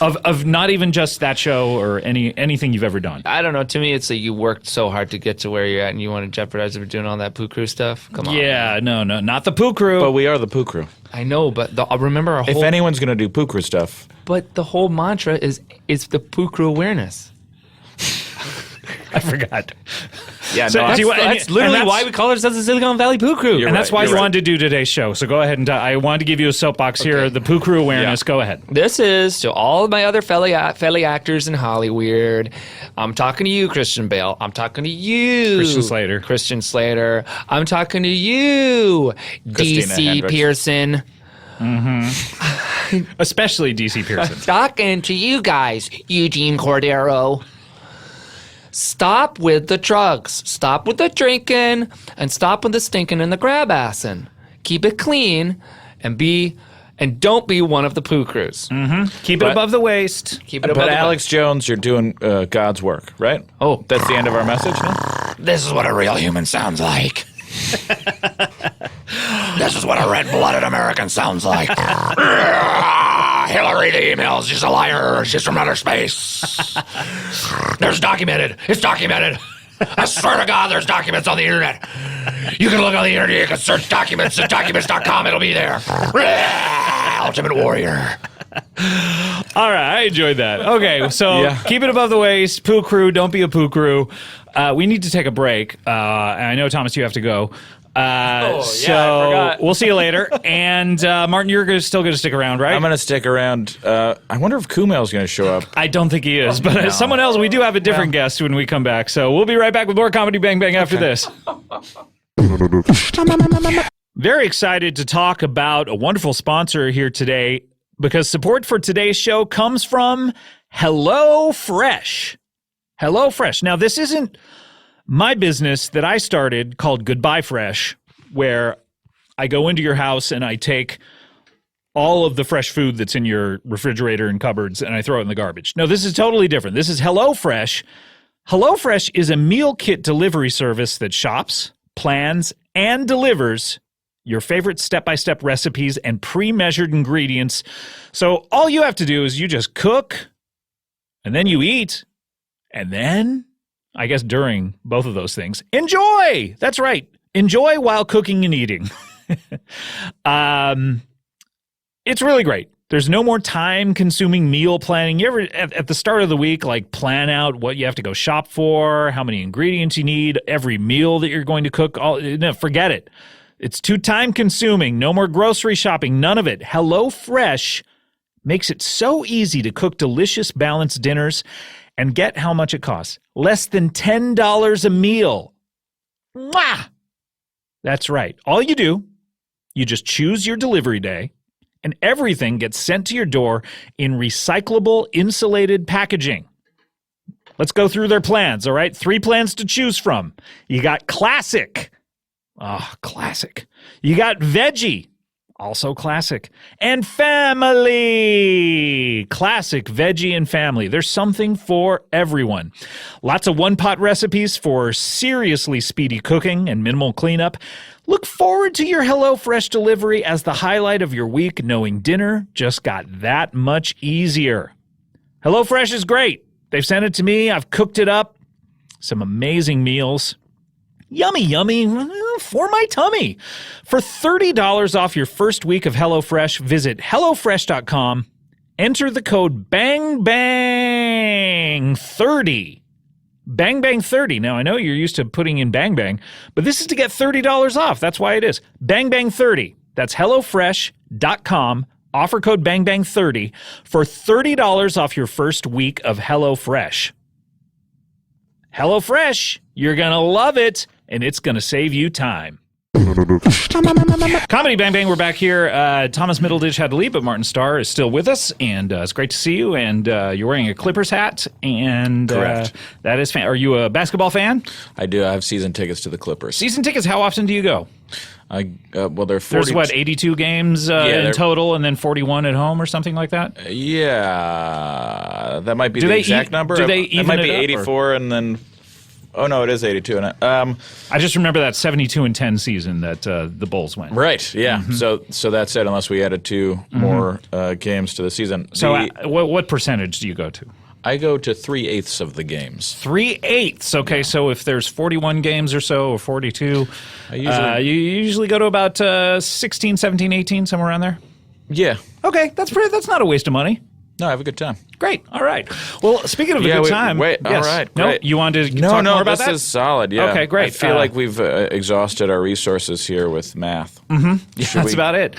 A: Of not even just that show or anything you've ever done.
C: I don't know. To me, it's like you worked so hard to get to where you're at, and you want to jeopardize it for doing all that poo crew stuff. Come on.
A: Yeah, no, not the poo crew.
D: But we are the poo crew.
C: I know, but I remember our
D: If
C: whole.
D: anyone's going to do poo crew stuff,
C: But the whole mantra is the poo crew awareness.
A: I forgot.
D: yeah,
A: So
D: no,
A: do
D: I-
A: you-
C: That's
A: and
C: literally
A: that's-
C: why we call ourselves the Silicon Valley Poo Crew.
D: You're
A: And that's
D: right,
A: why
D: you're
A: you
D: right.
A: wanted to do today's show. So go ahead and I wanted to give you a soapbox here.
C: Okay.
A: The poo crew awareness.
D: Yeah.
A: Go ahead.
C: This is to all of my other fellow actors in Hollywood. I'm talking to you, Christian Bale. I'm talking to you,
A: Christian Slater.
C: I'm talking to you,
D: Christina
C: DC
D: Hendricks.
C: Pearson.
A: Especially DC Pearson.
C: Talking to you guys, Eugene Cordero. Stop with the drugs. Stop with the drinking, and stop with the stinking and the grab assing. Keep it clean, and don't be one of the poo crews.
A: Keep it above the waist.
C: Keep it above
D: but
C: the
D: Alex Jones, you're doing God's work, right?
C: Oh.
D: That's the end of our message now?
E: This is what a real human sounds like. This is what a red-blooded American sounds like. Hillary, the emails. She's a liar. She's from outer space. There's documented. It's documented. I swear to God, there's documents on the internet. You can look on the internet. You can search documents at documents.com. It'll be there. Ultimate Warrior.
A: All right, I enjoyed that. Okay, so
D: Yeah.
A: keep it above the waist. Poo crew, don't be a poo crew. We need to take a break. And I know, Thomas, you have to go. So
C: I forgot.
A: we'll see you later. And Martin, you're still going to stick around, right?
D: I'm going to stick around. I wonder if Kumail's going to show up.
A: I don't think he is, but someone else. We do have a different guest when we come back. So we'll be right back with more Comedy Bang Bang after this. Very excited to talk about a wonderful sponsor here today because support for today's show comes from HelloFresh. HelloFresh. Now, this isn't my business that I started called Goodbye Fresh, where I go into your house and I take all of the fresh food that's in your refrigerator and cupboards and I throw it in the garbage. No, this is totally different. This is HelloFresh. HelloFresh is a meal kit delivery service that shops, plans, and delivers your favorite step-by-step recipes and pre-measured ingredients. So all you have to do is you just cook, and then you eat, and then, I guess during both of those things, enjoy! That's right. Enjoy while cooking and eating. It's really great. There's no more time-consuming meal planning. You ever, at the start of the week, like plan out what you have to go shop for, how many ingredients you need, every meal that you're going to cook? No, forget it. It's too time-consuming. No more grocery shopping. None of it. HelloFresh makes it so easy to cook delicious, balanced dinners. And get how much it costs. Less than $10 a meal. Mwah! That's right. All you do, you just choose your delivery day, and everything gets sent to your door in recyclable, insulated packaging. Let's go through their plans, all right? 3 plans to choose from. You got Classic. Classic. You got Veggie. Also classic. And Family. Classic, Veggie, and Family. There's something for everyone. Lots of one-pot recipes for seriously speedy cooking and minimal cleanup. Look forward to your HelloFresh delivery as the highlight of your week, knowing dinner just got that much easier. HelloFresh is great. They've sent it to me. I've cooked it up. Some amazing meals. Yummy, yummy, for my tummy. For $30 off your first week of HelloFresh, visit HelloFresh.com. Enter the code BANGBANG30. Bang Bang 30. Now, I know you're used to putting in Bang Bang, but this is to get $30 off. That's why it is. Bang Bang 30. That's HelloFresh.com. Offer code Bang Bang 30 for $30 off your first week of HelloFresh. HelloFresh, you're going to love it, and it's going to save you time. Comedy Bang Bang, we're back here. Thomas Middleditch had to leave, but Martin Starr is still with us, and it's great to see you. And you're wearing a Clippers hat, and
D: Correct.
A: That is fan. Are you a basketball fan?
D: I do. I have season tickets to the Clippers.
A: Season tickets. How often do you go?
D: Well, they're 40.
A: There's 82 games in total, and then 41 at home, or something like that.
D: Yeah, that might be
A: Do
D: the
A: they
D: exact
A: e-
D: number.
A: do they
D: It
A: even
D: might be
A: it up, or-
D: 84, and then. Oh no, it is 82. And
A: I just remember that 72-10 season that the Bulls went.
D: right, yeah. So that's it. Unless we added two more games to the season.
A: So what percentage do you go to?
D: I go to 3/8 of the games.
A: 3/8. Okay, so if there's 41 games or so, or 42,
D: I
A: you usually go to about 16, 17, 18, somewhere around there.
D: Yeah.
A: Okay, that's not a waste of money.
D: No, I have a good time.
A: Great. All right. Well, speaking of a good time,
D: Wait.
A: yes.
D: All right.
A: No,
D: Great.
A: you wanted to talk more about
D: this
A: that?
D: is solid. Yeah.
A: Okay, great.
D: I feel like we've exhausted our resources here with math.
A: That's about it.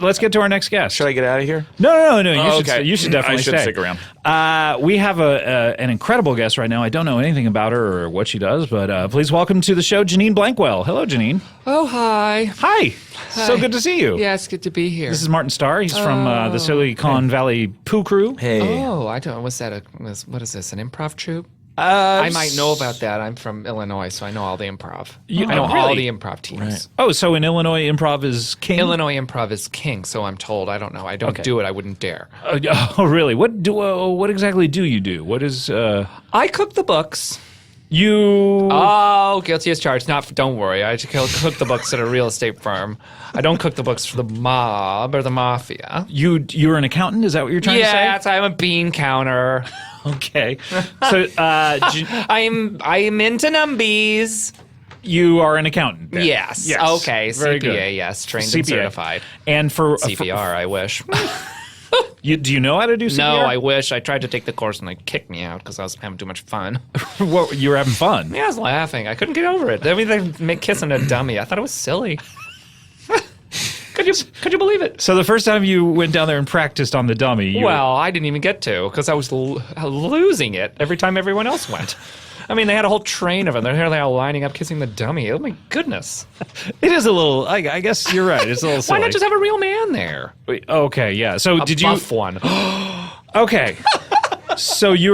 A: Let's get to our next guest.
D: Should I get out of here?
A: No.
D: Oh,
A: You should definitely
D: I should
A: stay.
D: stick around.
A: We have an incredible guest right now. I don't know anything about her or what she does, but please welcome to the show, Janine Blankwell. Hello, Janine.
C: Oh, hi.
A: Hi. So good to see you.
C: Yeah, it's good to be here.
A: This is Martin Starr. He's from the Silicon Valley Poo Crew.
D: Hey.
C: Oh, I don't. What is this? An improv troupe? I might know about that. I'm from Illinois, so I know all the improv. I know all
A: really?
C: the improv teams.
D: Right.
A: Oh, so in Illinois, improv is king?
C: Illinois improv is king, so I'm told. I don't know. I don't do it. I wouldn't dare.
A: Oh, really? What exactly do you do? What is
C: I cook the books.
A: you?
C: Oh, guilty as charged. Don't worry. I cook the books at a real estate firm. I don't cook the books for the mob or the mafia.
A: You're an accountant? Is that what you're trying to say?
C: Yes, I'm a bean counter.
A: Okay. So
C: I'm into numbies.
A: you are an accountant. Then.
C: Yes. Okay.
A: Very
C: CPA.
A: good.
C: Yes. Trained and certified.
A: And for
C: CPR. I wish.
A: do you know how to do CPR?
C: No, I wish. I tried to take the course and they kicked me out because I was having too much fun.
A: What, you were having fun.
C: Yeah, I was laughing. I couldn't get over it. I mean, they make kissing a dummy. I thought it was silly. Could you believe it?
A: So the first time you went down there and practiced on the dummy, you
C: Well, I didn't even get to because I was losing it every time everyone else went. I mean, they had a whole train of them. They're all lining up kissing the dummy. Oh my goodness!
A: it is a little. I guess you're right. It's a little silly.
C: Why not just have a real man there?
A: Okay, yeah. So
C: A
A: did
C: buff one?
A: Okay. So you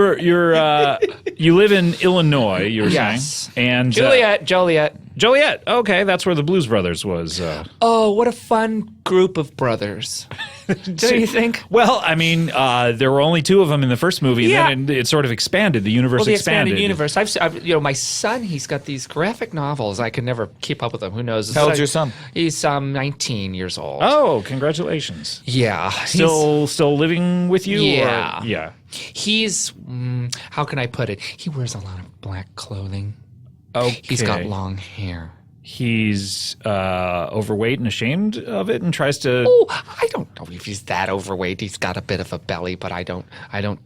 A: live in Illinois, you were
C: Yes.
A: saying, and Joliet. Okay, that's where the Blues Brothers was.
C: Oh, what a fun group of brothers! Do you think?
A: Well, I mean, there were only two of them in the first movie,
C: Yeah.
A: and then it sort of expanded. The universe
C: Well, the
A: expanded.
C: expanded universe. My son, he's got these graphic novels. I could never keep up with them. Who knows?
D: How old's your son?
C: He's 19 years old.
A: Oh, congratulations!
C: Yeah.
A: Still living with you?
C: Yeah.
A: Or, yeah.
C: He's how can I put it? He wears a lot of black clothing.
A: Okay.
C: He's got long hair.
A: He's overweight and ashamed of it, and tries to.
C: Oh, I don't know if he's that overweight. He's got a bit of a belly, but I don't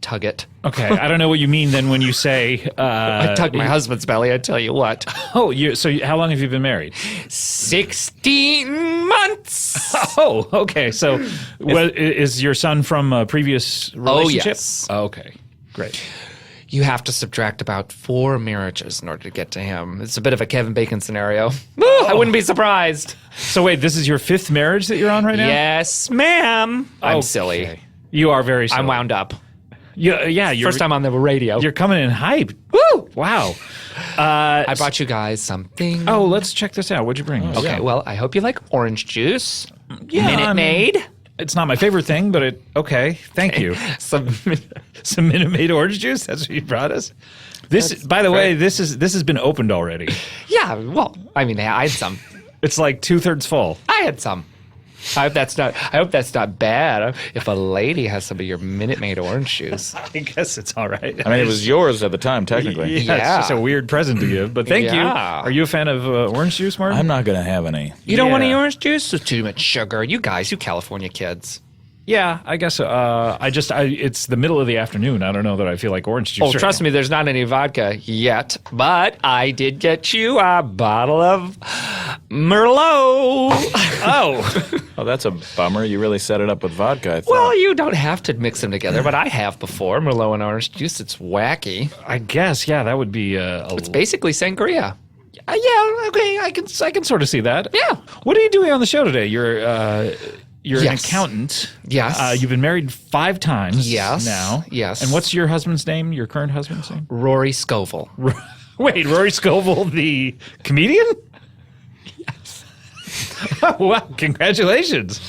C: tug it.
A: Okay, I don't know what you mean then when you say.
C: I tug my husband's belly. I tell you what.
A: Oh, how long have you been married?
C: 16 months.
A: Oh, okay. So, is your son from a previous relationship?
C: yes.
A: Oh, okay, great.
C: You have to subtract about 4 marriages in order to get to him. It's a bit of a Kevin Bacon scenario. I wouldn't be surprised.
A: So wait, this is your 5th marriage that you're on right now?
C: Yes, ma'am. I'm
A: Okay.
C: silly.
A: You are very silly.
C: I'm wound up.
A: Yeah. You're,
C: First time on the radio.
A: You're coming in hype.
C: Woo!
A: Wow.
C: I brought you guys something.
A: Oh, let's check this out. What'd you bring us?
C: Okay, well, I hope you like orange juice.
A: Yeah,
C: Minute
A: I mean,
C: Maid.
A: It's not my favorite thing, but okay. Thank you.
C: Some
A: Some Minute Maid orange juice. That's what you brought us. By the way, this has been opened already.
C: Yeah, well, I mean, I had some.
A: It's like 2/3 full.
C: I had some. I hope that's not bad. If a lady has some of your Minute Maid orange juice.
A: I guess it's all right.
D: I mean, it was yours at the time, technically.
A: Yeah, it's just a weird present to give. But thank you.
C: Yeah.
A: Are you a fan of orange juice, Martin?
D: I'm not going to have any.
C: You don't want any
A: Yeah.
C: orange juice? There's too much sugar. You California kids.
A: Yeah, I guess. It's the middle of the afternoon. I don't know that I feel like orange juice.
C: Oh, trust me, there's not any vodka yet, but I did get you a bottle of Merlot.
D: Oh, that's a bummer. You really set it up with vodka, I thought.
C: Well, you don't have to mix them together, but I have before. Merlot and orange juice, it's wacky.
A: I guess. Yeah, that would be
C: It's basically sangria.
A: yeah. Okay, I can sort of see that.
C: Yeah.
A: What are you doing on the show today? You're an
C: Yes.
A: accountant.
C: Yes.
A: You've been married 5 times.
C: Yes.
A: Now.
C: Yes.
A: And what's your husband's name? Your current husband's name?
C: Rory Scovel.
A: Wait, Rory Scovel, the comedian? Yes. Oh, wow, congratulations.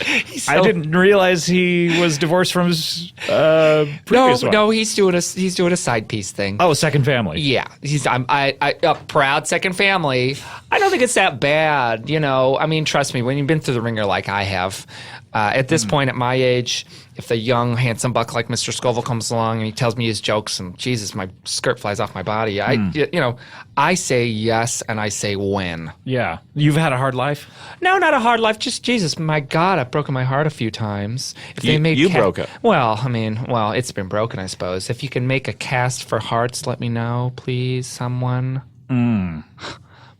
A: I didn't realize he was divorced from his previous wife.
C: No, he's doing a side piece thing.
A: Oh, second family.
C: Yeah, I'm a proud second family. I don't think it's that bad, you know. I mean, trust me, when you've been through the ringer like I have, at this point at my age, if the young handsome buck like Mr. Scoville comes along and he tells me his jokes and Jesus, my skirt flies off my body, I say yes and I say when.
A: Yeah. You've had a hard life?
C: No, not a hard life. Just Jesus, my God, I've broken my heart a few times. If
D: You broke it.
C: Well, I mean, it's been broken, I suppose. If you can make a cast for hearts, let me know, please, someone.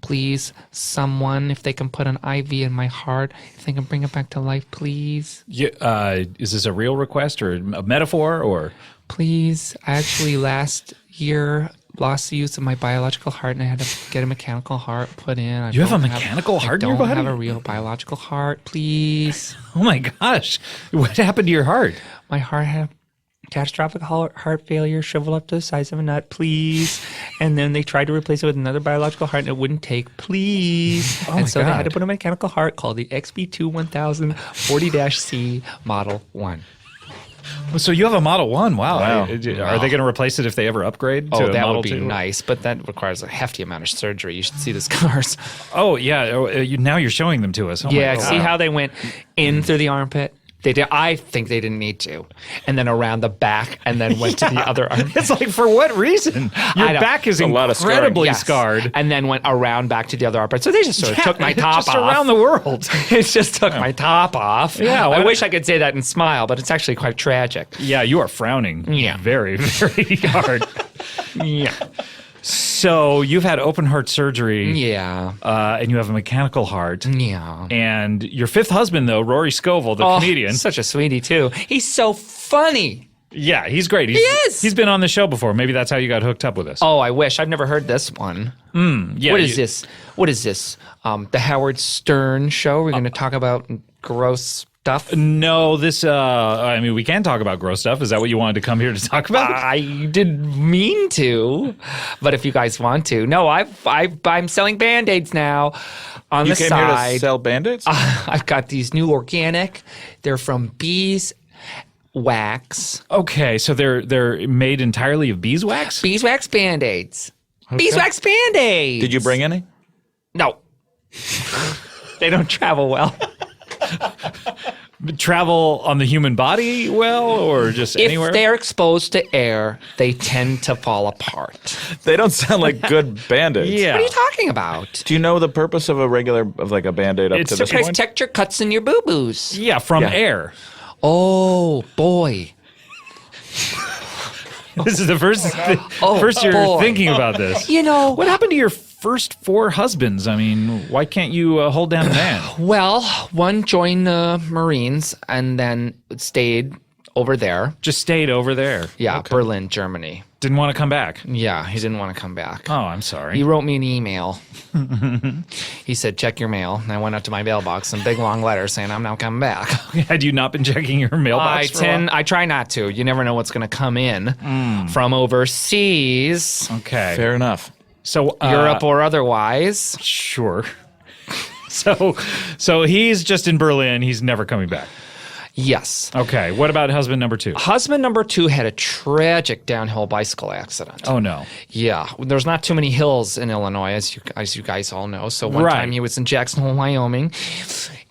C: Please, someone, if they can put an IV in my heart, if they can bring it back to life, please.
A: Is this a real request or a metaphor or?
C: Please. I actually last year lost the use of my biological heart and I had to get a mechanical heart put in.
A: You have a mechanical heart in your body?
C: I don't have a real biological heart, please.
A: Oh my gosh. What happened to your heart?
C: My heart had catastrophic heart failure, shriveled up to the size of a nut, please. And then they tried to replace it with another biological heart and it wouldn't take, please. And so they had to put a mechanical heart called the XB2 40-C Model 1.
A: So you have a Model 1. Wow.
D: Wow.
A: Are they going to replace it if they ever upgrade to
C: Oh,
A: a
C: that
A: Model
C: would be
A: 2?
C: nice, but that requires a hefty amount of surgery. You should see the scars.
A: Oh, yeah. Now you're showing them to us. Oh,
C: Yeah,
A: my God.
C: see how they went in through the armpit? They did. I think they didn't need to. And then around the back and then went to the other armpit.
A: It's like, for what reason? Your back is
D: a lot of scarring.
A: incredibly
C: Yes.
A: scarred.
C: And then went around back to the other armpit. So they just sort of took my top
A: just
C: off.
A: around the world.
C: It just took my top off.
A: Yeah,
C: I wish I could say that and smile, but it's actually quite tragic.
A: Yeah, you are frowning.
C: Yeah.
A: Very, very hard.
C: Yeah.
A: So you've had open heart surgery.
C: Yeah.
A: And you have a mechanical heart.
C: Yeah.
A: And your 5th husband, though, Rory Scovel, the comedian.
C: Such a sweetie, too. He's so funny.
A: Yeah, he's great. He
C: is.
A: He's been on the show before. Maybe that's how you got hooked up with us.
C: Oh, I wish. I've never heard this one.
A: Yeah,
C: What is this? What is this? The Howard Stern show? We're going to talk about gross stuff?
A: No, I mean, we can talk about gross stuff. Is that what you wanted to come here to talk about?
C: I didn't mean to, but if you guys want to. No, I'm selling Band-Aids now on
D: You
C: the
D: came
C: side.
D: here to sell Band-Aids?
C: I've got these new organic. They're from beeswax.
A: Okay, so they're made entirely of beeswax?
C: Beeswax Band-Aids. Beeswax Band-Aids.
D: Did you bring any?
C: No. They don't travel well.
A: Travel on the human body well, or just anywhere?
C: If they're exposed to air, they tend to fall apart.
D: They don't sound like good Band-Aids.
A: Yeah.
C: What are you talking about?
D: Do you know the purpose of a Band-Aid up
A: It's
D: to this
A: to
D: point?
C: Protect your cuts and your boo-boos.
A: Yeah, from air.
C: Oh, boy.
A: This is the first you're
C: boy.
A: thinking about this.
C: You know,
A: What happened to your first 4 husbands? I mean, why can't you hold down a man?
C: well, one joined the Marines and then stayed over there.
A: Just stayed over there.
C: Yeah, Berlin, Germany.
A: Didn't want to come back.
C: Yeah, he didn't want to come back.
A: Oh, I'm sorry.
C: He wrote me an email. He said, check your mail. And I went out to my mailbox, some big long letter saying, I'm not coming back.
A: Had you not been checking your mailbox for a while?
C: I try not to. You never know what's going to come in from overseas,
A: Okay.
D: Fair enough.
A: So
C: Europe or otherwise.
A: Sure. So he's just in Berlin. He's never coming back.
C: Yes.
A: Okay. What about husband number 2?
C: Husband number 2 had a tragic downhill bicycle accident.
A: Oh, no.
C: Yeah, there's not too many hills in Illinois, as you guys all know. So one
A: Right.
C: time he was in Jackson Hole, Wyoming,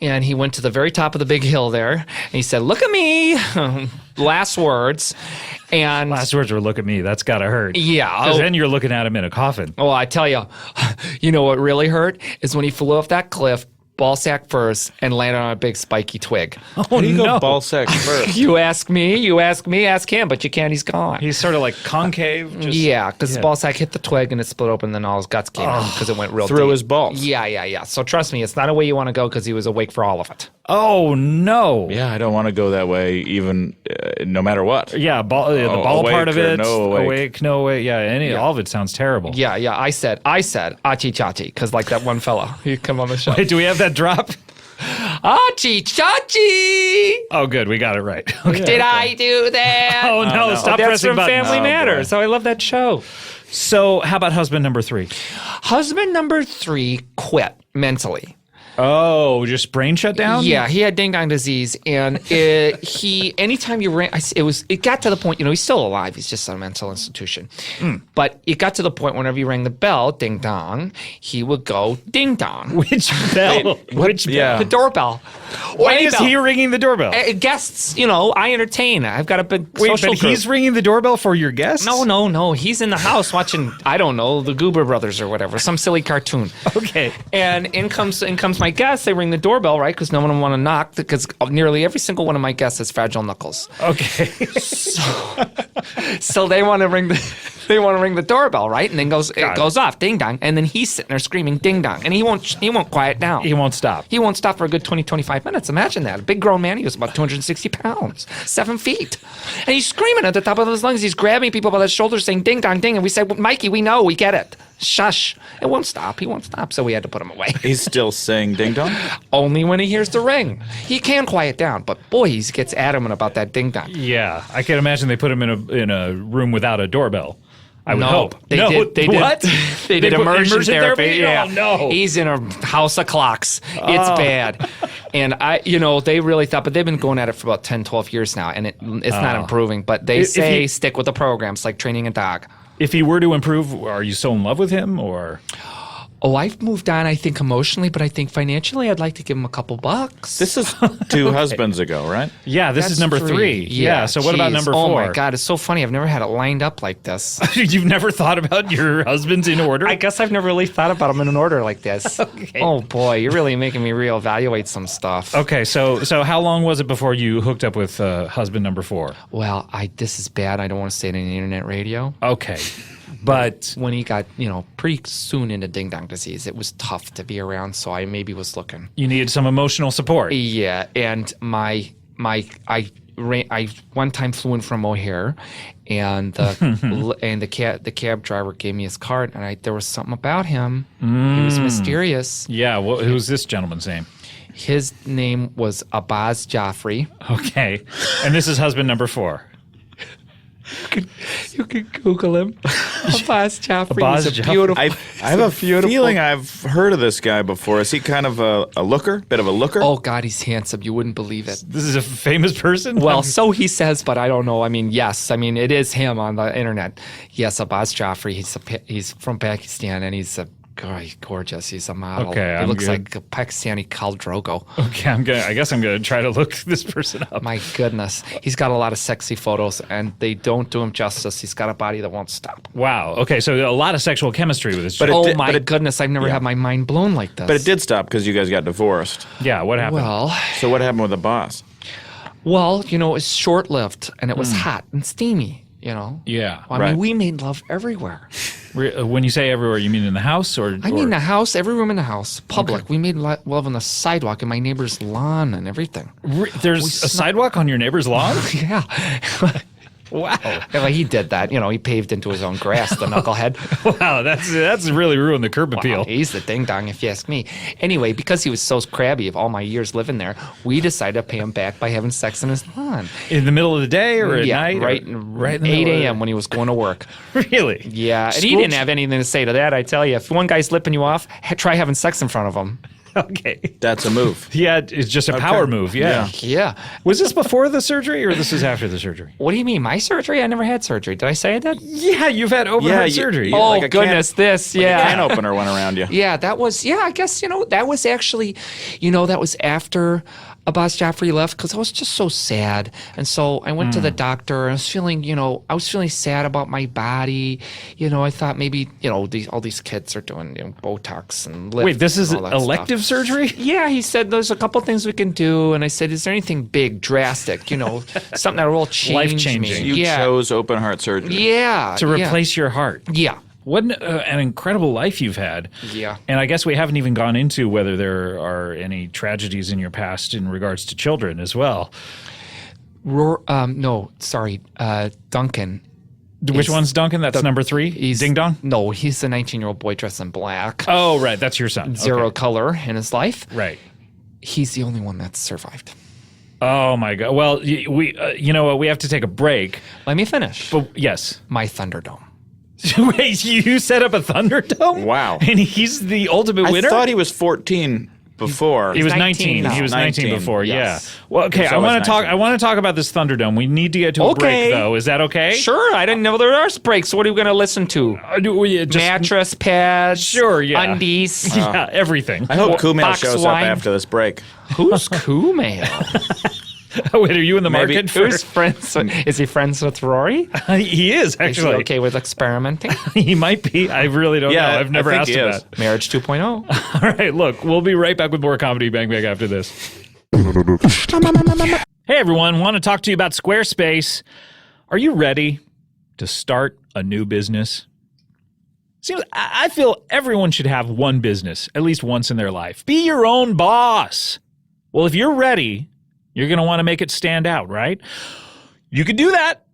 C: and he went to the very top of the big hill there, and he said, "Look at me," last words, and
A: Last words were, "Look at me." That's got to hurt.
C: yeah.
A: Because then you're looking at him in a coffin.
C: Oh, I tell you, you know what really hurt is when he flew off that cliff, ball sack first, and landed on a big spiky twig.
D: How do you go ball sack first?
C: You ask me, ask him, but you can't. He's gone.
A: He's sort of like concave.
C: Yeah, because the ball sack hit the twig and it split open, then all his guts came out because it went real
D: Through
C: deep.
D: his balls.
C: Yeah. So trust me, it's not a way you want to go because he was awake for all of it.
A: Oh, no.
D: Yeah, I don't want to go that way, even no matter what.
A: Yeah, the ball
D: awake
A: part of
D: or
A: it.
D: no awake.
A: No awake. Yeah, all of it sounds terrible.
C: Yeah. I said, achi chachi, because like that one fella, he come on the show.
A: Wait, do we have that drop?
C: Achi chachi.
A: Oh, good. We got it right. Okay.
C: Did I do that?
A: Oh, no. Stop
C: That's
A: pressing
C: from
A: buttons.
C: Family
D: Oh,
C: Matters. So I love that show.
A: So, how about husband number 3?
C: Husband number 3 quit mentally.
A: Oh, just brain shut down?
C: Yeah, he had ding dong disease, and anytime you ran, it got to the point. He's still alive. He's just a mental institution. But it got to the point whenever you rang the bell, ding dong, he would go ding dong.
A: Which bell? Which bell?
D: Yeah.
C: The doorbell.
A: Why
C: Any
A: is
C: bell.
A: he ringing the doorbell?
C: Guests, I entertain. I've got a big
A: Wait,
C: social
A: but
C: group.
A: he's ringing the doorbell for your guests?
C: No. He's in the house watching, I don't know, the Goober Brothers or whatever, some silly cartoon.
A: Okay.
C: And in comes my guests. They ring the doorbell, right? Because no one will want to knock. Because nearly every single one of my guests has fragile knuckles.
A: Okay.
C: So they want to ring the doorbell, right? And then it goes off, ding dong. And then he's sitting there screaming ding dong, and he won't quiet down.
A: He won't stop.
C: He won't stop for a good 20-25 minutes. Imagine that. A big grown man. He was about 260 pounds, 7 feet. And he's screaming at the top of his lungs. He's grabbing people by the shoulders saying ding dong ding. And we said, well, Mikey, we know, we get it. Shush. It won't stop. He won't stop. So we had to put him away.
D: He's still saying ding dong?
C: Only when he hears the ring. He can quiet down, but boy, he gets adamant about that ding dong.
A: Yeah. I can imagine they put him in a room without a doorbell. I would
C: No,
A: hope.
C: they did.
A: What?
C: They did
A: put
C: immersion therapy. Yeah.
A: Oh, no.
C: He's in a house of clocks. It's bad. And they really thought, but they've been going at it for about 10, 12 years now, and it's not improving. But they say stick with the programs, like training a dog.
A: If he were to improve, are you so in love with him, or?
C: Oh, I've moved on, I think, emotionally, but I think financially, I'd like to give him a couple bucks.
D: This is 2 husbands ago, right?
A: Yeah, this is
C: That's
A: number 3. Yeah. So what about
C: geez.
A: number 4?
C: Oh my God, it's so funny. I've never had it lined up like this.
A: You've never thought about your husbands in order?
C: I guess I've never really thought about them in an order like this.
A: Okay.
C: Oh boy, you're really making me reevaluate some stuff.
A: Okay, so how long was it before you hooked up with husband number 4?
C: Well, this is bad. I don't want to say it on the internet radio.
A: Okay, but
C: When he got, pretty soon into ding dong disease, it was tough to be around. So I maybe was looking.
A: you needed some emotional support.
C: Yeah, and I one time flew in from O'Hare, and the cab driver gave me his card, and there was something about him. He was mysterious.
A: Yeah, who's this gentleman's name?
C: His name was Abbas Jaffrey.
A: Okay, and this is husband number 4.
C: You can Google him. Abbas Jaffrey.
A: Abbas
C: He's a
A: Jaffrey.
C: beautiful.
D: I have a feeling I've heard of this guy before. Is he kind of a looker? Bit of a looker?
C: Oh God, he's handsome. You wouldn't believe it.
A: This is a famous person?
C: Well, so he says, but I don't know. I mean, yes. I mean, it is him on the internet. Yes, Abbas Jaffrey. He's from Pakistan, and he's gorgeous. He's a model.
A: Okay,
C: he
A: I'm
C: looks
A: good.
C: like a Pakistani Khal Drogo.
A: Okay, I guess I'm gonna try to look this person up.
C: My goodness, he's got a lot of sexy photos, and they don't do him justice. He's got a body that won't stop.
A: Wow. Okay, so a lot of sexual chemistry with this.
D: But
A: chick.
C: Oh my goodness, I've never had my mind blown like this.
D: But it did stop because you guys got divorced.
A: Yeah, what happened?
C: Well,
D: So what happened with the boss?
C: it's short-lived, and it was hot and steamy.
A: Yeah,
C: I
D: right.
C: mean, we made love everywhere.
A: When you say everywhere, you mean in the house or?
C: I mean, the house, every room in the house, public. We made love on the sidewalk in my neighbor's lawn and everything.
A: There's a sidewalk on your neighbor's lawn?
C: Yeah.
A: Wow.
C: Well, he did that. He paved into his own grass, the knucklehead.
A: Wow, that's really ruined the curb appeal.
C: Wow, he's the ding dong, if you ask me. Anyway, because he was so crabby of all my years living there, we decided to pay him back by having sex in his lawn.
A: In the middle of the day or at night?
C: Right
A: Right in the
C: 8
A: middle of
C: a.m. when he was going to work.
A: Really?
C: Yeah, and he didn't have anything to say to that, I tell you. If one guy's flipping you off, try having sex in front of him.
A: Okay.
D: That's a move.
A: Yeah, it's just a power move. Yeah.
C: Yeah.
A: Was this before the surgery or this is after the surgery?
C: What do you mean? My surgery? I never had surgery. Did I say I did?
A: Yeah, you've had overhead surgery.
C: Oh,
D: like a
C: goodness, this. Yeah.
D: Can opener went around you.
C: Yeah, that was, I guess, that was actually, that was after Abbas Jaffrey left because I was just so sad. And so I went to the doctor and I was feeling sad about my body. I thought maybe, all these kids are doing Botox and lift.
A: Wait, this is
C: and all that
A: elective
C: stuff.
A: surgery?
C: Yeah, he said there's a couple things we can do. And I said, is there anything big, drastic, something that will change
A: Life-changing.
C: me?
D: You chose open heart surgery.
C: Yeah.
A: To replace your heart.
C: Yeah.
A: What an incredible life you've had.
C: Yeah.
A: And I guess we haven't even gone into whether there are any tragedies in your past in regards to children as well.
C: No, sorry. Duncan.
A: Which one's Duncan? That's number 3? Ding Dong?
C: No, he's the 19-year-old boy dressed in black.
A: Oh, right. That's your son.
C: Zero
A: Okay.
C: color in his life.
A: Right.
C: He's the only one that's survived.
A: Oh, my God. Well, we, you know what? We have to take a break.
C: Let me finish.
A: But yes.
C: My Thunderdome.
A: Wait, you set up a Thunderdome?
D: Wow.
A: And he's the ultimate winner?
D: I thought he was 14 before.
A: He was
C: 19
A: 19.
C: now.
A: He was 19 before.
C: Yes.
A: Yeah. Well, okay.
D: He was
A: I want
D: always
A: to talk.
D: 19.
A: I want to talk about this Thunderdome. We need to get to a break, though. Is that okay?
C: Sure, I didn't know there are breaks. What are we going to listen to? Mattress pads.
A: Sure, yeah.
C: Undies.
A: Yeah, everything.
D: I hope Kumail
C: box
D: shows
C: wine.
D: up after this break.
C: Who's Kumail?
A: Wait, are you in the
D: Maybe-
A: market for?
C: Who's friends? Is he friends with Rory?
A: He is
C: Is he
A: actually.
C: okay with experimenting?
A: He might be. I really don't know. I've never
D: I
A: asked
D: think
A: him
D: he is.
A: that.
C: Marriage 2.0.
A: All right, look, we'll be right back with more Comedy Bang Bang after this. Hey everyone, want to talk to you about Squarespace. Are you ready to start a new business? See, I feel everyone should have one business at least once in their life. Be your own boss. Well, if you're ready, you're going to want to make it stand out, right? You could do that,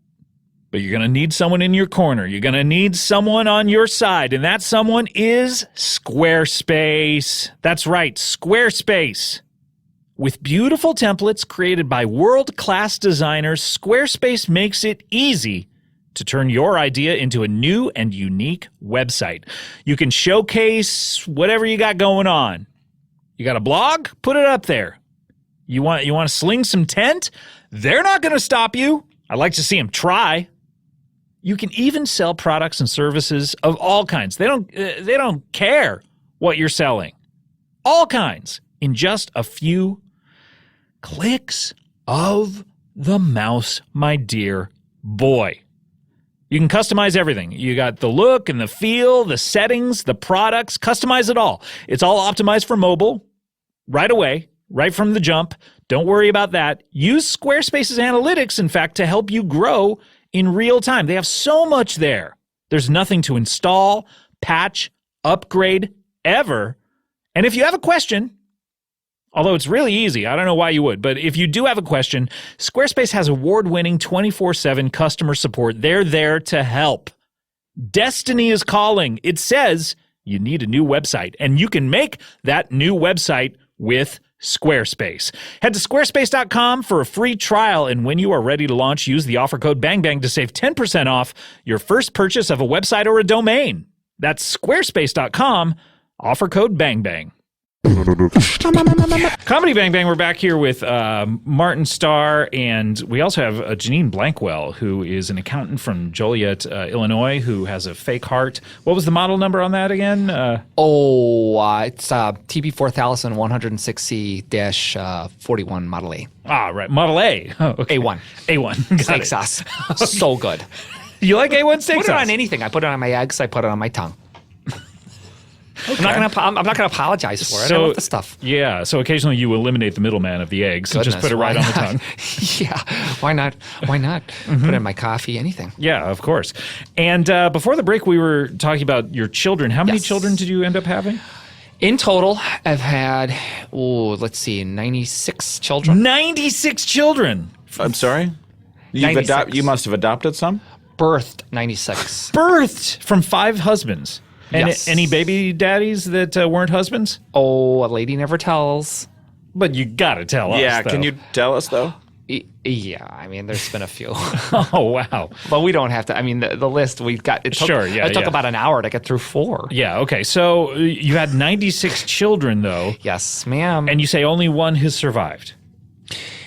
A: but you're going to need someone in your corner. You're going to need someone on your side, and that someone is Squarespace. That's right, Squarespace. With beautiful templates created by world-class designers, Squarespace makes it easy to turn your idea into a new and unique website. You can showcase whatever you got going on. You got a blog? Put it up there. You want to sling some tent? They're not going to stop you. I'd like to see them try. You can even sell products and services of all kinds. They don't care what you're selling. All kinds in just a few clicks of the mouse, my dear boy. You can customize everything. You got the look and the feel, the settings, the products, customize it all. It's all optimized for mobile right away. Right from the jump. Don't worry about that. Use Squarespace's analytics, in fact, to help you grow in real time. They have so much there. There's nothing to install, patch, upgrade, ever. And if you have a question, although it's really easy, I don't know why you would, but if you do have a question, Squarespace has award-winning 24/7 customer support. They're there to help. Destiny is calling. It says you need a new website, and you can make that new website with Squarespace. Head to squarespace.com for a free trial, and when you are ready to launch, use the offer code BANGBANG to save 10% off your first purchase of a website or a domain. That's squarespace.com, offer code BANGBANG. Comedy Bang Bang, we're back here with Martin Starr, and we also have Janine Blankwell, who is an accountant from Joliet, Illinois, who has a fake heart. What was the model number on that again?
C: It's TB 4160-41 Model A.
A: Ah, right. Model A. Oh, okay.
C: A1.
A: A1. Got
C: Steak
A: it.
C: sauce. So good.
A: You like A1 steak
C: Put it
A: sauce?
C: on anything. I put it on my eggs. I put it on my tongue. I'm not gonna apologize for it. I love the stuff.
A: Yeah, so occasionally you eliminate the middleman of the eggs and just put it right on the tongue.
C: Yeah, why not? Why not? Put it in my coffee, anything.
A: Yeah, of course. And before the break, we were talking about your children. How many
C: Yes.
A: children did you end up having?
C: In total, I've had, 96 children.
A: 96 children.
D: I'm sorry?
C: 96.
D: You must have adopted some?
C: Birthed 96.
A: Birthed from 5 husbands. And
C: Yes.
A: any baby daddies that weren't husbands?
C: Oh, a lady never tells.
A: But you got to tell us,
D: Yeah,
A: though.
D: can you tell us, though?
C: Yeah, I mean, there's been a few.
A: Oh, wow.
C: But we don't have to. I mean, the list we've got. It took about an hour to get through 4.
A: Yeah, okay. So you had 96 children, though.
C: Yes, ma'am.
A: And you say only one has survived.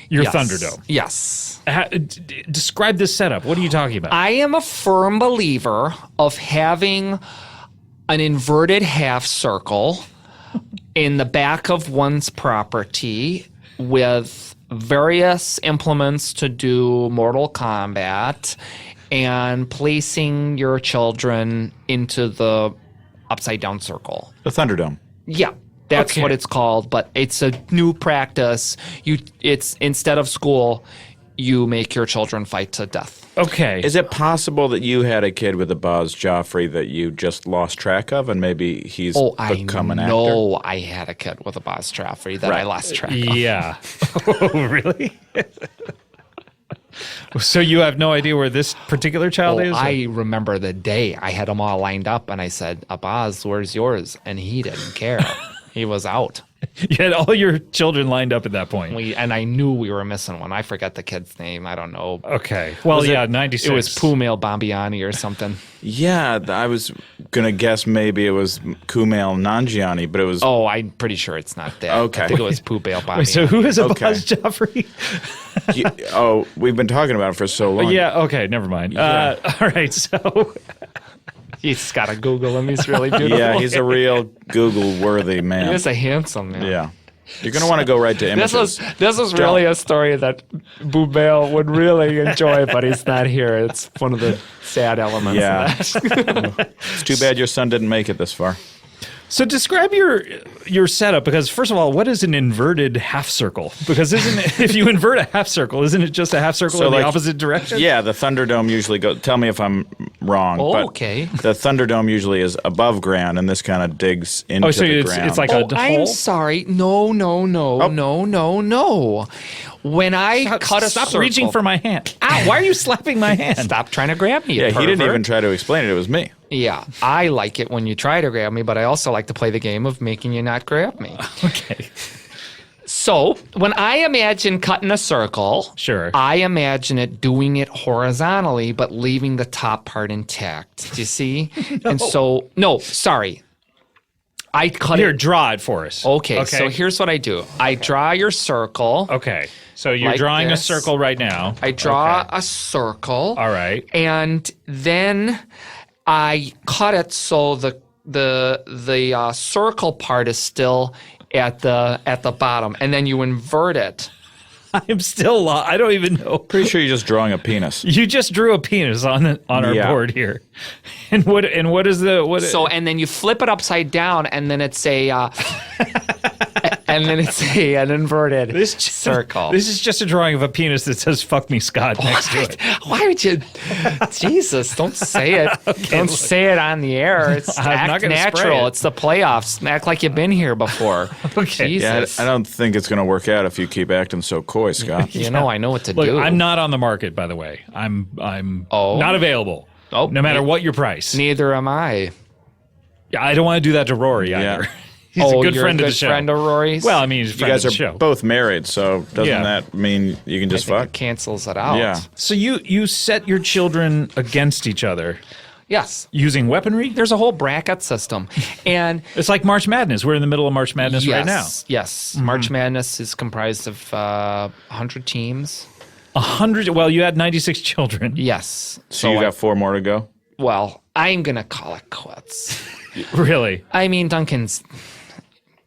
A: Your
C: Yes.
A: Thunderdome.
C: Yes.
A: Describe this setup. What are you talking about?
C: I am a firm believer of having an inverted half circle in the back of one's property with various implements to do Mortal Kombat and placing your children into the upside down circle.
D: The Thunderdome.
C: Yeah. That's
A: Okay.
C: what it's called, but it's a new practice. It's instead of school, you make your children fight to death.
A: Okay.
D: Is it possible that you had a kid with a Boz Joffrey that you just lost track of, and maybe he's become an actor?
C: know I had a kid with a Boz Joffrey that I
D: Right.
C: lost track of.
A: Yeah. Oh, really? So you have no idea where this particular child is?
C: I remember the day I had them all lined up, and I said, Abaz, where's yours? And he didn't care. He was out.
A: You had all your children lined up at that point.
C: And I knew we were missing one. I forgot the kid's name. I don't know.
A: Okay. Well,
C: Was
A: yeah,
C: it-
A: 96.
C: It was Pumail Bambiani or something.
D: Yeah, I was going to guess maybe it was Kumail Nanjiani, but it was...
C: Oh, I'm pretty sure it's not that.
D: Okay.
C: I think it was Pumail Bambiani.
A: Wait, so who is a
D: Okay.
A: Buzz Joffrey?
D: we've been talking about it for so long.
A: Yeah, okay, never mind.
D: Yeah.
A: All right, so...
C: He's got to Google him. He's really beautiful.
D: Yeah, he's a real Google-worthy man.
C: He's a handsome man.
D: Yeah. You're going to want to go right to images.
C: This was really a story that Bumail would really enjoy, but he's not here. It's one of the sad elements
D: Yeah.
C: of that.
D: It's too bad your son didn't make it this far.
A: So describe your setup, because first of all, what is an inverted half circle? Because isn't it, if you invert a half circle, isn't it just a half circle
D: So
A: in the
D: like-
A: opposite direction?
D: Yeah, the Thunderdome usually goes... Tell me if I'm wrong. but
C: Okay.
D: The Thunderdome usually is above ground, and this kind of digs into
A: so
D: the
A: it's
D: ground.
A: like
C: Oh,
A: a
C: I'm
A: hole?
C: sorry. No. When I cut a
A: Stop
C: circle,
A: reaching for my hand. Ow, why are you slapping my hand?
C: Stop trying to grab me. You
D: Yeah, he didn't
C: pervert.
D: even try to explain it. It was me.
C: Yeah, I like it when you try to grab me, but I also like to play the game of making you not grab me.
A: Okay.
C: So when I imagine cutting a circle,
A: Sure.
C: I imagine it doing it horizontally, but leaving the top part intact. Do you see? And so, no, sorry. I cut
A: Here,
C: it.
A: draw it for us.
C: Okay, so here's what I do. I draw your circle.
A: Okay. So you're
C: Like
A: drawing
C: this.
A: a circle right now.
C: I draw
A: Okay.
C: a circle.
A: All right.
C: And then I cut it so the circle part is still at the bottom, and then you invert it.
A: I'm still I don't even know.
D: Pretty sure you're just drawing a penis.
A: You just drew a penis on our
D: Yeah.
A: board here. And what is the
C: So and then you flip it upside down, and then it's an inverted circle.
A: This is just a drawing of a penis that says "fuck me, Scott" next to it.
C: Why would you? Jesus, don't say it. Don't say it on the air. It's
A: I'm not
C: act
A: gonna spray
C: natural.
A: it.
C: It's the playoffs. Act like you've been here before.
A: Okay.
D: Yeah,
C: Jesus.
D: I don't think it's going to work out if you keep acting so coy, Scott.
C: You know, I know what to
A: Look,
C: do.
A: I'm not on the market, by the way. I'm
C: Oh.
A: not available.
C: Oh,
A: no matter what your price.
C: Neither am I.
A: Yeah, I don't want to do that to Rory either. He's a good
C: you're
A: friend
C: a
A: of
C: good
A: the show.
C: friend of Rory's?
A: Well, I mean, he's a
D: You
A: friend
D: guys
A: of
D: are
A: the show.
D: both married, so doesn't
A: Yeah.
D: that mean you can just
C: I think
D: fuck?
C: it cancels it out.
D: Yeah.
A: So you set your children against each other
C: Yes.
A: using weaponry?
C: There's a whole bracket system. And
A: It's like March Madness. We're in the middle of March Madness right now.
C: Yes. March Madness is comprised of 100 teams.
A: 100. Well, you had 96 children.
C: Yes.
D: So you got 4 more to go?
C: Well, I'm going to call it quits.
A: Really?
C: I mean,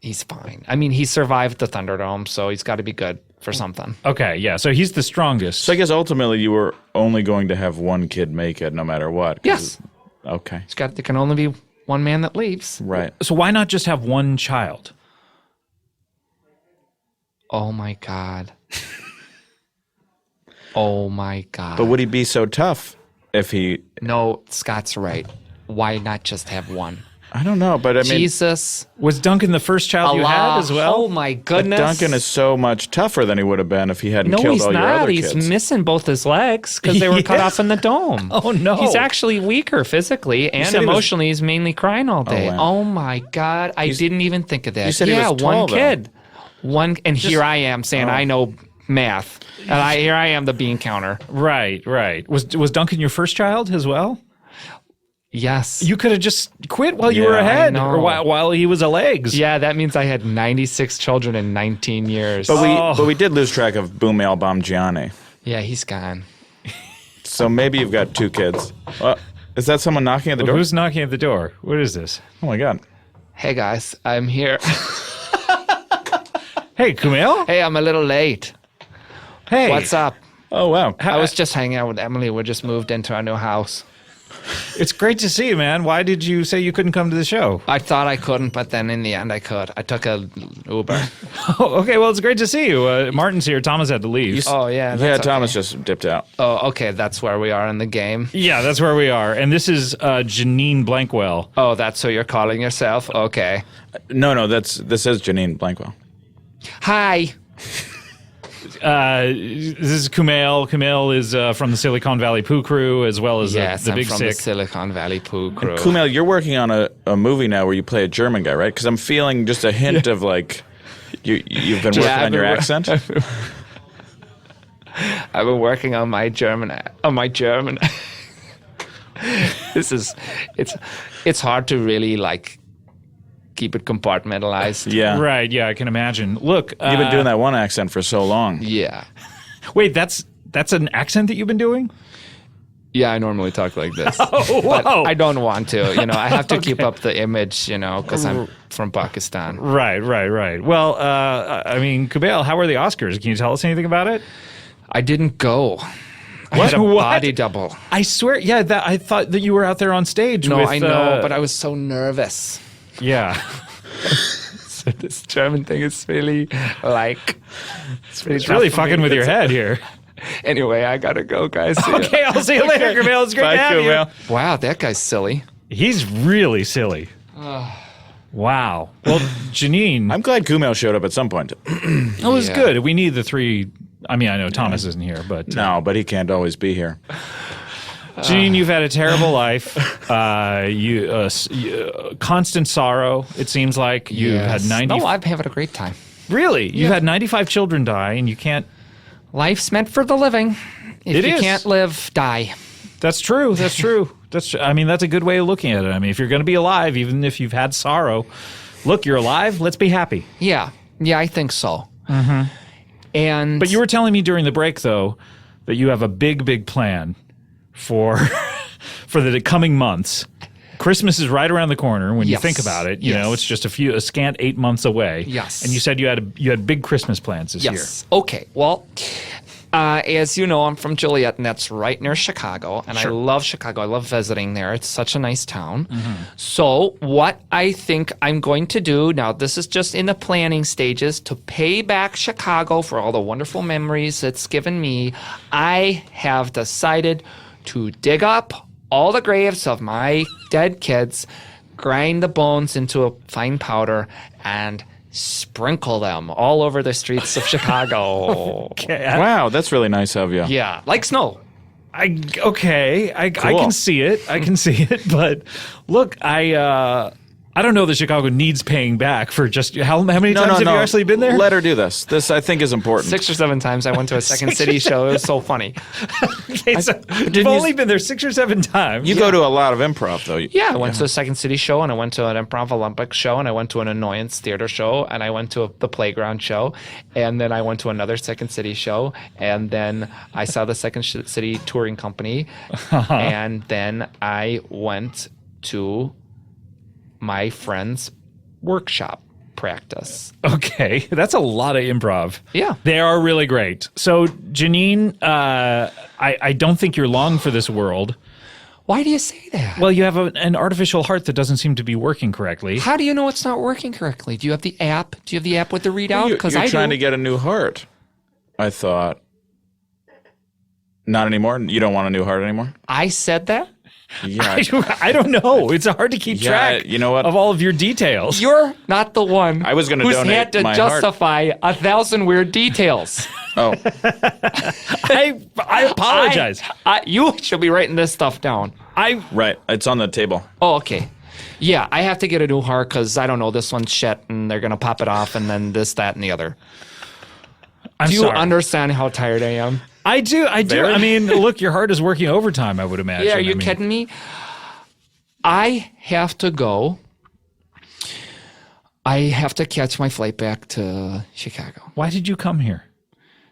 C: he's fine. I mean, he survived the Thunderdome, so he's got to be good for something.
A: Okay, yeah. So he's the strongest.
D: So I guess ultimately you were only going to have one kid make it no matter what. 'cause-
C: Yes.
D: Okay.
C: There can only be one man that leaves.
D: Right.
A: So why not just have one child?
C: Oh, my God. Oh, my God.
D: But would he be so tough if he...
C: No, Scott's right. Why not just have one?
D: I don't know, but I mean...
C: Jesus.
A: Was Duncan the first child you had as well?
C: Oh, my
D: But
C: goodness.
D: Duncan is so much tougher than he would have been if he hadn't
C: No,
D: killed
C: he's
D: all your
C: not.
D: other
C: He's
D: kids.
C: missing both his legs because they were cut
A: Yeah.
C: off in the dome.
A: Oh, no.
C: He's actually weaker physically and
D: said he was-
C: emotionally. He's mainly crying all day.
D: wow.
C: Oh my God! I didn't even think of that.
D: you said he was tall,
C: one
D: though.
C: kid. One, and here I am saying I know math. And here I am, the bean counter.
A: Right. Was Duncan your first child as well?
C: Yes.
A: You could have just quit while you were
C: I
A: ahead,
C: know.
A: or while he was a legs.
C: Yeah, that means I had 96 children in 19 years.
D: But we did lose track of Boom Mail Bomb Gianni.
C: Yeah, he's gone.
D: So maybe you've got 2 kids. Is that someone knocking at the door?
A: Who's knocking at the door? What is this?
D: Oh my God.
C: Hey, guys, I'm here.
A: Hey, Kumail.
C: Hey, I'm a little late.
A: Hey,
C: What's up?
D: Oh wow.
C: I was just hanging out with Emily. We just moved into our new house.
A: It's great to see you, man. Why did you say you couldn't come to the show?
C: I thought I couldn't, but then in the end I could. I took a Uber.
A: Oh, okay, well, it's great to see you. Martin's here. Thomas had to leave.
C: Oh, yeah.
D: Yeah,
C: that's
D: Thomas
C: okay.
D: just dipped out.
C: Oh, okay. That's where we are in the game.
A: Yeah, that's where we are. And this is Janine Blankwell.
C: Oh, that's who you're calling yourself? Okay.
D: No, this is Janine Blankwell.
C: Hi.
A: This is Kumail. Kumail is from the Silicon Valley Poo Crew, as well as
C: Yes,
A: the
C: I'm
A: Big
C: from
A: Sick.
C: the Silicon Valley Poo Crew.
D: Kumail, you're working on a movie now where you play a German guy, right? Because I'm feeling just a hint of like you've been working on your accent.
C: I've been working on my German. It's hard to really like keep it compartmentalized.
D: Yeah.
A: Right, yeah, I can imagine. Look,
D: You've been doing that one accent for so long.
C: Yeah.
A: Wait, that's an accent that you've been doing?
C: Yeah, I normally talk like this.
A: Oh,
C: But
A: whoa.
C: I don't want to. I have to keep up the image, because I'm from Pakistan.
A: Right. Well, I mean, Kumail, how were the Oscars? Can you tell us anything about it?
C: I didn't go. I had a
A: What?
C: body double.
A: I swear, yeah, I thought that you were out there on stage.
C: No,
A: with,
C: I know, but I was so nervous.
A: Yeah.
C: So this German thing is really like... It's really,
A: It's really fucking with your head here.
C: Anyway, I gotta go, guys. See ya.
A: Okay, I'll see you later, Kumail. It's great
D: Bye,
A: to have
D: Kumail.
C: Wow, that guy's silly.
A: you. He's really silly. Wow. Well, Janine,
D: I'm glad Kumail showed up at some point.
A: that was
C: Yeah.
A: good. We need the 3. I mean, I know Thomas isn't here, but
D: No, but he can't always be here.
A: Janine, you've had a terrible life. Constant sorrow. It seems like you've had 90.
C: No, I'm having a great time.
A: Really, you've had 95 children die, and you can't.
C: Life's meant for the living. If
A: It
C: you
A: is.
C: can't live, die.
A: That's true. That's true. I mean, that's a good way of looking at it. I mean, if you're going to be alive, even if you've had sorrow, look, you're alive. Let's be happy.
C: Yeah, I think so. Mm-hmm. And
A: But you were telling me during the break, though, that you have a big plan for the coming months. Christmas is right around the corner when you
C: Yes.
A: think about it. You
C: Yes.
A: know, it's just a scant 8 months away.
C: Yes.
A: And you said you had big Christmas plans this year.
C: yes, okay. Well, as you know, I'm from Joliet, and that's right near Chicago. And I love Chicago. I love visiting there. It's such a nice town. So what I think I'm going to do now, this is just in the planning stages, to pay back Chicago for all the wonderful memories it's given me. I have decided to dig up all the graves of my dead kids, grind the bones into a fine powder, and sprinkle them all over the streets of Chicago.
D: Wow, that's really nice of you.
C: Yeah, like snow.
A: I can see it. I can see it. But look, I don't know that Chicago needs paying back for just how many times have you actually been there?
D: Let her do this. This, I think, is important.
C: 6 or 7 times I went to a Second City show. It was so funny.
A: Okay, so you've
D: you-
A: only been there 6 or 7 times.
D: You go to a lot of improv, though.
C: Yeah, I went to a Second City show, and I went to an Improv Olympics show, and I went to an Annoyance Theater show, and I went to the Playground show, and then I went to another Second City show, and then I saw the Second City Touring Company, and then I went to my friend's workshop practice.
A: Okay, that's a lot of improv.
C: Yeah.
A: They are really great. So, Janine, I don't think you're long for this world.
C: Why do you say that?
A: Well, you have an artificial heart that doesn't seem to be working correctly.
C: How do you know it's not working correctly? Do you have the app? Do you have the app with the readout?
D: You're
C: Because I
D: trying
C: do.
D: to get a new heart. I thought. Not anymore? You don't want a new heart anymore?
C: I said that?
D: Yeah.
A: I don't know. It's hard to keep
D: Yeah,
A: track
D: you know what?
A: of all of your details.
C: You're not the one
D: I was gonna
C: who's
D: donate
C: had to
D: my heart.
C: justify 1,000 weird details.
D: Oh,
A: I apologize.
C: You should be writing this stuff down.
D: right. It's on the table.
C: Oh, okay. Yeah, I have to get a new heart because I don't know, this one's shit and they're going to pop it off and then this, that, and the other.
A: I'm
C: Do you
A: sorry.
C: understand how tired I am?
A: I do.
D: Very.
A: I mean, look, your heart is working overtime, I would imagine.
C: Yeah, are you
A: I mean,
C: kidding me? I have to go. I have to catch my flight back to Chicago
A: Why did you come here?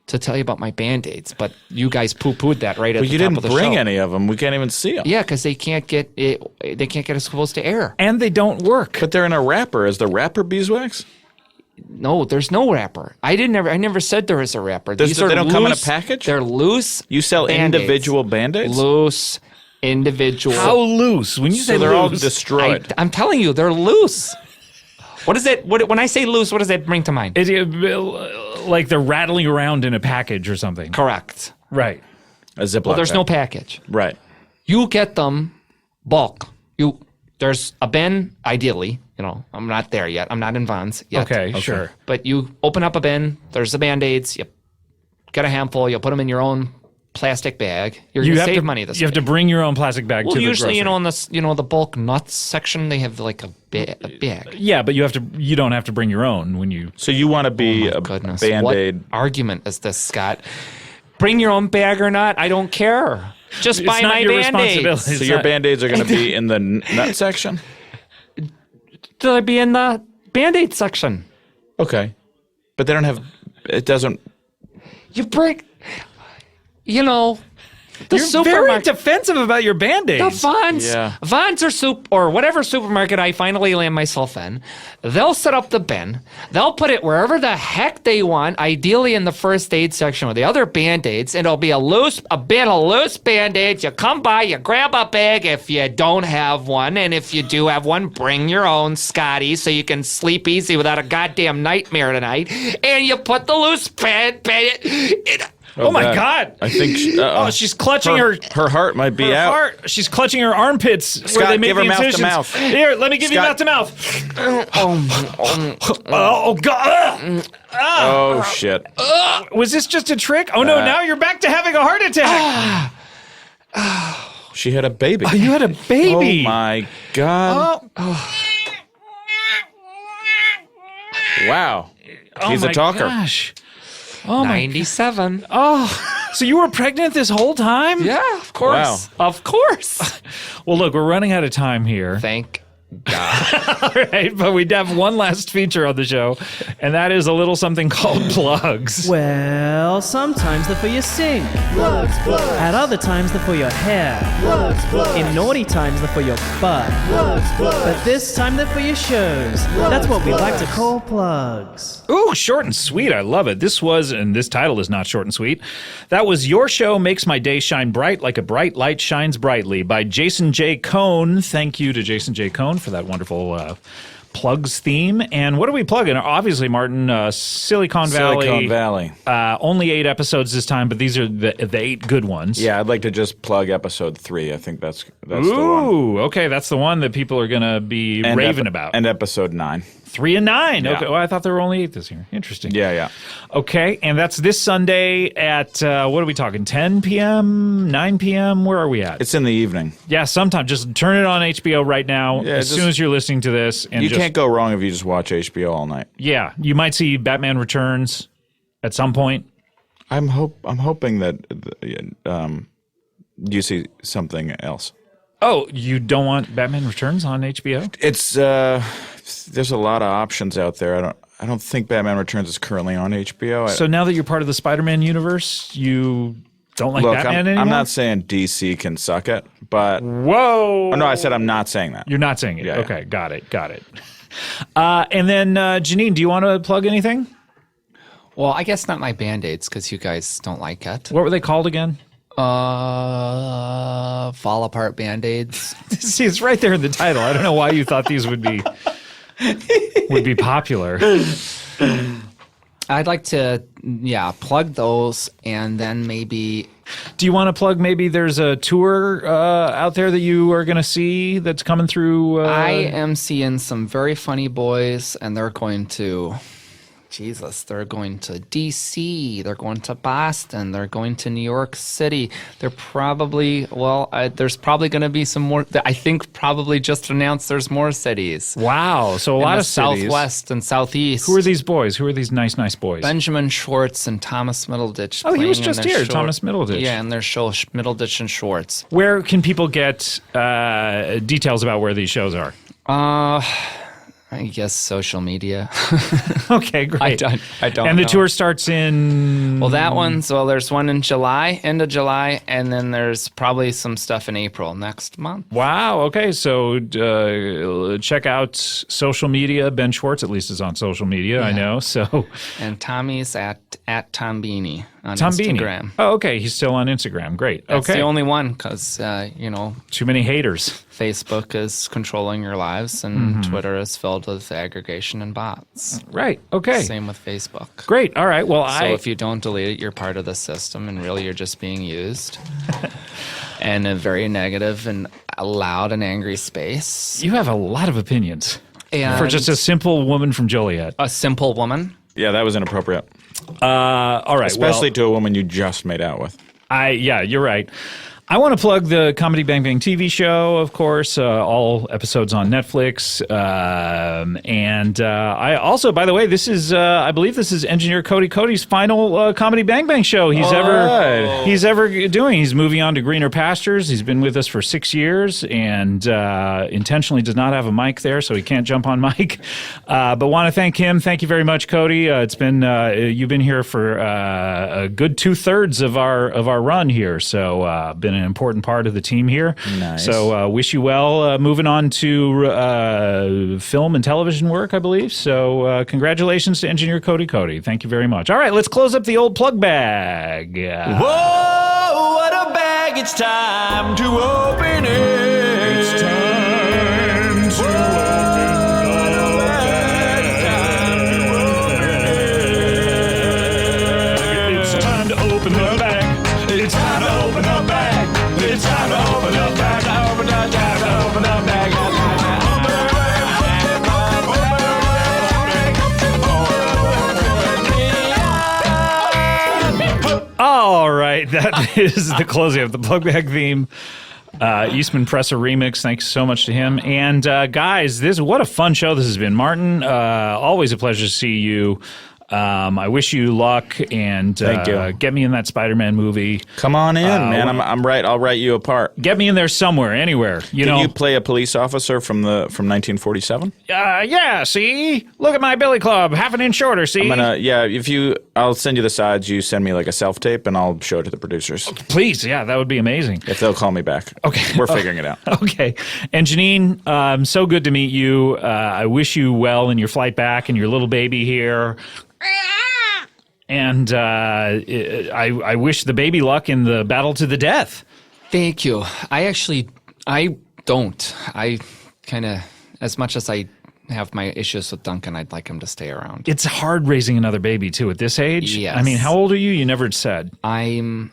C: to tell you about my Band-Aids, but you guys poo-pooed that right at
D: Well,
C: the
D: you
C: top
D: didn't
C: of the
D: bring
C: show.
D: any of them. We can't even see them.
C: Yeah, because they can't get it. They can't get exposed to air.
A: And they don't work.
D: But they're in a wrapper. Is the wrapper beeswax?
C: No, there's no wrapper. I never said there was a wrapper.
D: They
C: These are
D: don't come in a
C: loose-
D: package?
C: They're loose.
D: You sell
C: Band-Aids.
D: individual Band-Aids?
C: Loose, individual.
A: How loose? When you say
D: So they're all
A: loose,
D: destroyed.
C: I'm telling you, they're loose. What is it? When I say loose, what does that bring to mind?
A: like they're rattling around in a package or something.
C: Correct.
A: Right.
D: A Ziploc
C: Well, there's
D: bag.
C: no package.
D: Right.
C: You get them bulk. There's a bin, ideally. I'm not there yet. I'm not in Vons yet.
A: Okay, sure.
C: But you open up a bin. There's the Band-Aids. You get a handful. You put them in your own plastic bag. You're going to save money this
A: You have
C: way.
A: to bring your own plastic bag
C: Well,
A: to the
C: usually,
A: grocery.
C: in the bulk nuts section, they have like a bag.
A: Yeah, but you don't have to bring your own when you.
D: So you want to be a
C: Goodness,
D: Band-Aid.
C: what argument is this, Scott? Bring your own bag or not, I don't care. Just
A: It's
C: buy
A: not
C: my
A: your
C: Band-Aids.
A: responsibility.
D: So your Band-Aids are going to be in the nut section?
C: They'll be in the Band-Aid section.
D: Okay. But they don't have, it doesn't,
C: You break, the
A: You're very
C: supermarket.
A: defensive about your
C: The
A: Band-Aids.
C: Vons,
D: Yeah.
C: Vons or whatever supermarket I finally land myself in, they'll set up the bin. They'll put it wherever the heck they want, ideally in the first aid section with the other Band-Aids, and it'll be a bin of loose Band-Aids. You come by, you grab a bag if you don't have one, and if you do have one, bring your own, Scotty, so you can sleep easy without a goddamn nightmare tonight. And you put the loose Band-Aid in.
A: Oh my God.
D: I think
A: Oh, she's clutching her
D: heart might be out.
A: heart. She's clutching her armpits where
D: Scott,
A: they make
D: give her
A: the
D: mouth to
A: incisions.
D: mouth.
A: Here, let me give
D: Scott.
A: you mouth to mouth. Oh God!
D: Oh, shit.
A: Was this just a trick? Oh no! Now you're back to having a heart attack.
D: She had a baby.
A: You had a baby.
D: Oh, my God. Wow. He's
A: oh
D: a
A: my
D: talker.
A: Gosh. Oh my!
C: 97.
A: So you were pregnant this whole time?
C: Yeah, of course.
D: Wow.
C: Of course.
A: Well, look, we're running out of time here.
C: Thank God.
A: All right, but we have one last feature on the show, and that is a little something called plugs.
F: Well, sometimes they're for your sink. At other times they're for your hair. In naughty times they're for your butt. But this time they're for your shows. That's what we like to call plugs.
A: Ooh, short and sweet. I love it. And this title is not short and sweet. That was Your Show Makes My Day Shine Bright Like a Bright Light Shines Brightly by Jason J. Cohn. Thank you to Jason J. Cohn for that wonderful plugs theme. And what are we plugging? Obviously, Martin, Silicon Valley.
D: Silicon Valley.
A: Only 8 episodes this time, but these are the 8 good ones.
D: Yeah, I'd like to just plug episode 3. I think that's the one.
A: Ooh, okay. That's the one that people are going to be raving about.
D: And episode 9.
A: 3 and 9.
D: Yeah.
A: Okay. Well, I thought there were only 8 this year. Interesting.
D: Yeah.
A: Okay, and that's this Sunday at, what are we talking, 10 p.m., 9 p.m.? Where are we at?
D: It's in the evening.
A: Yeah, sometime. Just turn it on HBO right now
D: Yeah,
A: as soon as you're listening to this. And
D: You
A: just,
D: can't go wrong if you just watch HBO all night.
A: Yeah, you might see Batman Returns at some point.
D: I'm hoping that you see something else.
A: Oh, you don't want Batman Returns on HBO?
D: It's there's a lot of options out there. I don't think Batman Returns is currently on HBO.
A: So now that you're part of the Spider-Man universe, you don't like
D: Look,
A: Batman
D: I'm
A: anymore?
D: not saying DC can suck it, but
A: Whoa!
D: oh, no, I said I'm not saying that.
A: You're not saying it.
D: Yeah, yeah.
A: Okay, got it. And then, Janine, do you want to plug anything?
C: Well, I guess not my Band-Aids because you guys don't like it.
A: What were they called again?
C: Fall apart Band-Aids.
A: See, it's right there in the title. I don't know why you thought these would be popular.
C: I'd like to, plug those and then maybe.
A: Do you want to plug maybe there's a tour out there that you are going to see that's coming through?
C: I am seeing some very funny boys and they're going to Jesus, they're going to D.C., they're going to Boston, they're going to New York City. They're probably, there's probably going to be some more. I think probably just announced there's more cities.
A: Wow. So a lot of cities.
C: Southwest and Southeast.
A: Who are these boys? Who are these nice boys?
C: Benjamin Schwartz and Thomas Middleditch.
A: Oh, he was just here, Thomas Middleditch.
C: Yeah, and their show, Middleditch and Schwartz.
A: Where can people get details about where these shows are?
C: I guess social media.
A: Okay, great.
C: I don't
A: And the
C: know.
A: tour starts in...
C: Well, there's one in July, end of July, and then there's probably some stuff in April next month.
A: Wow, okay. So check out social media. Ben Schwartz at least is on social media, I know. So
C: And Tommy's at Tom Beanie on
A: Tom Beanie.
C: Instagram.
A: Oh, okay. He's still on Instagram. Great.
C: That's
A: okay.
C: the only one because,
A: Too many haters.
C: Facebook is controlling your lives and Twitter is filled with aggregation and bots.
A: Right. Okay.
C: Same with Facebook.
A: Great. All right. Well,
C: So if you don't delete it, you're part of the system and really you're just being used in a very negative and loud and angry space.
A: You have a lot of opinions.
C: And
A: For just a simple woman from Joliet.
C: a simple woman.
D: Yeah, that was inappropriate.
A: All right.
D: Especially to a woman you just made out with.
A: Yeah, you're right. I want to plug the Comedy Bang Bang TV show, of course, all episodes on Netflix. And I also, by the way, I believe this is engineer Cody Cody's final Comedy Bang Bang show he's ever doing. He's moving on to greener pastures. He's been with us for 6 years and intentionally does not have a mic there, so he can't jump on mic. But want to thank him. Thank you very much, Cody. It's been you've been here for a good 2/3 of our run here, so been an important part of the team here.
D: Nice.
A: So wish you well. Moving on to film and television work, I believe. So congratulations to engineer Cody Cody. Thank you very much. All right, let's close up the old plug bag.
B: Whoa, what a bag! It's time to open it. It's time to open the bag. It's time to open the bag. It's time to open the bag. Open the bag. Open the bag.
A: All right, that is the closing of the plug bag theme. Eastman Presser remix. Thanks so much to him. And guys, what a fun show this has been. Martin, always a pleasure to see you. I wish you luck and
D: Thank you.
A: Get me in that Spider-Man movie.
D: Come on in, man. I'm right. I'll write you a part.
A: Get me in there somewhere, anywhere.
D: Can you play a police officer from 1947?
A: Yeah. See, look at my Billy Club, half an inch shorter. See,
D: I'll send you the sides. You send me like a self tape, and I'll show it to the producers.
A: Please, yeah, that would be amazing.
D: If they'll call me back.
A: Okay,
D: we're figuring it out.
A: Okay, and Janine, so good to meet you. I wish you well in your flight back and your little baby here. And I wish the baby luck in the battle to the death.
C: Thank you. I don't. I kind of, as much as I have my issues with Duncan, I'd like him to stay around.
A: It's hard raising another baby, too, at this age.
C: Yes.
A: I mean, how old are you? You never said.
C: I'm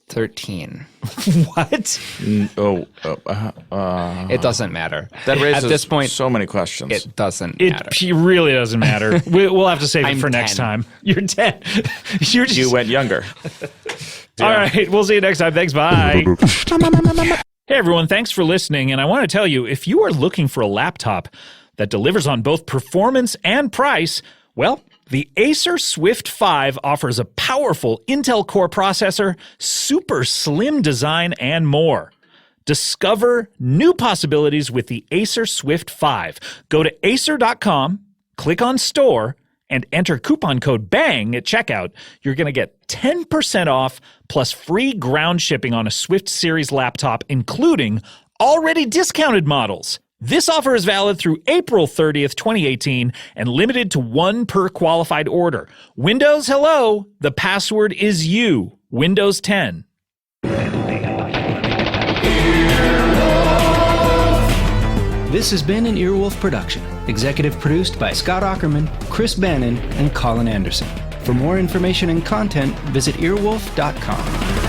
C: 13.
A: What?
C: It doesn't matter.
D: That raises
C: At this point,
D: so many questions.
C: it doesn't matter.
A: It really doesn't matter. We'll have to save it
C: I'm
A: for next
C: 10.
A: time. You're 10. You're just...
D: You went younger.
A: All right, we'll see you next time. Thanks, bye. Hey, everyone, thanks for listening. And I want to tell you, if you are looking for a laptop that delivers on both performance and price, well, the Acer Swift 5 offers a powerful Intel Core processor, super slim design, and more. Discover new possibilities with the Acer Swift 5. Go to acer.com, click on Store, and enter coupon code BANG at checkout. You're going to get 10% off plus free ground shipping on a Swift Series laptop, including already discounted models. This offer is valid through April 30th, 2018, and limited to one per qualified order. Windows Hello, the password is you. Windows 10.
F: This has been an Earwolf production. Executive produced by Scott Aukerman, Chris Bannon, and Colin Anderson. For more information and content, visit earwolf.com.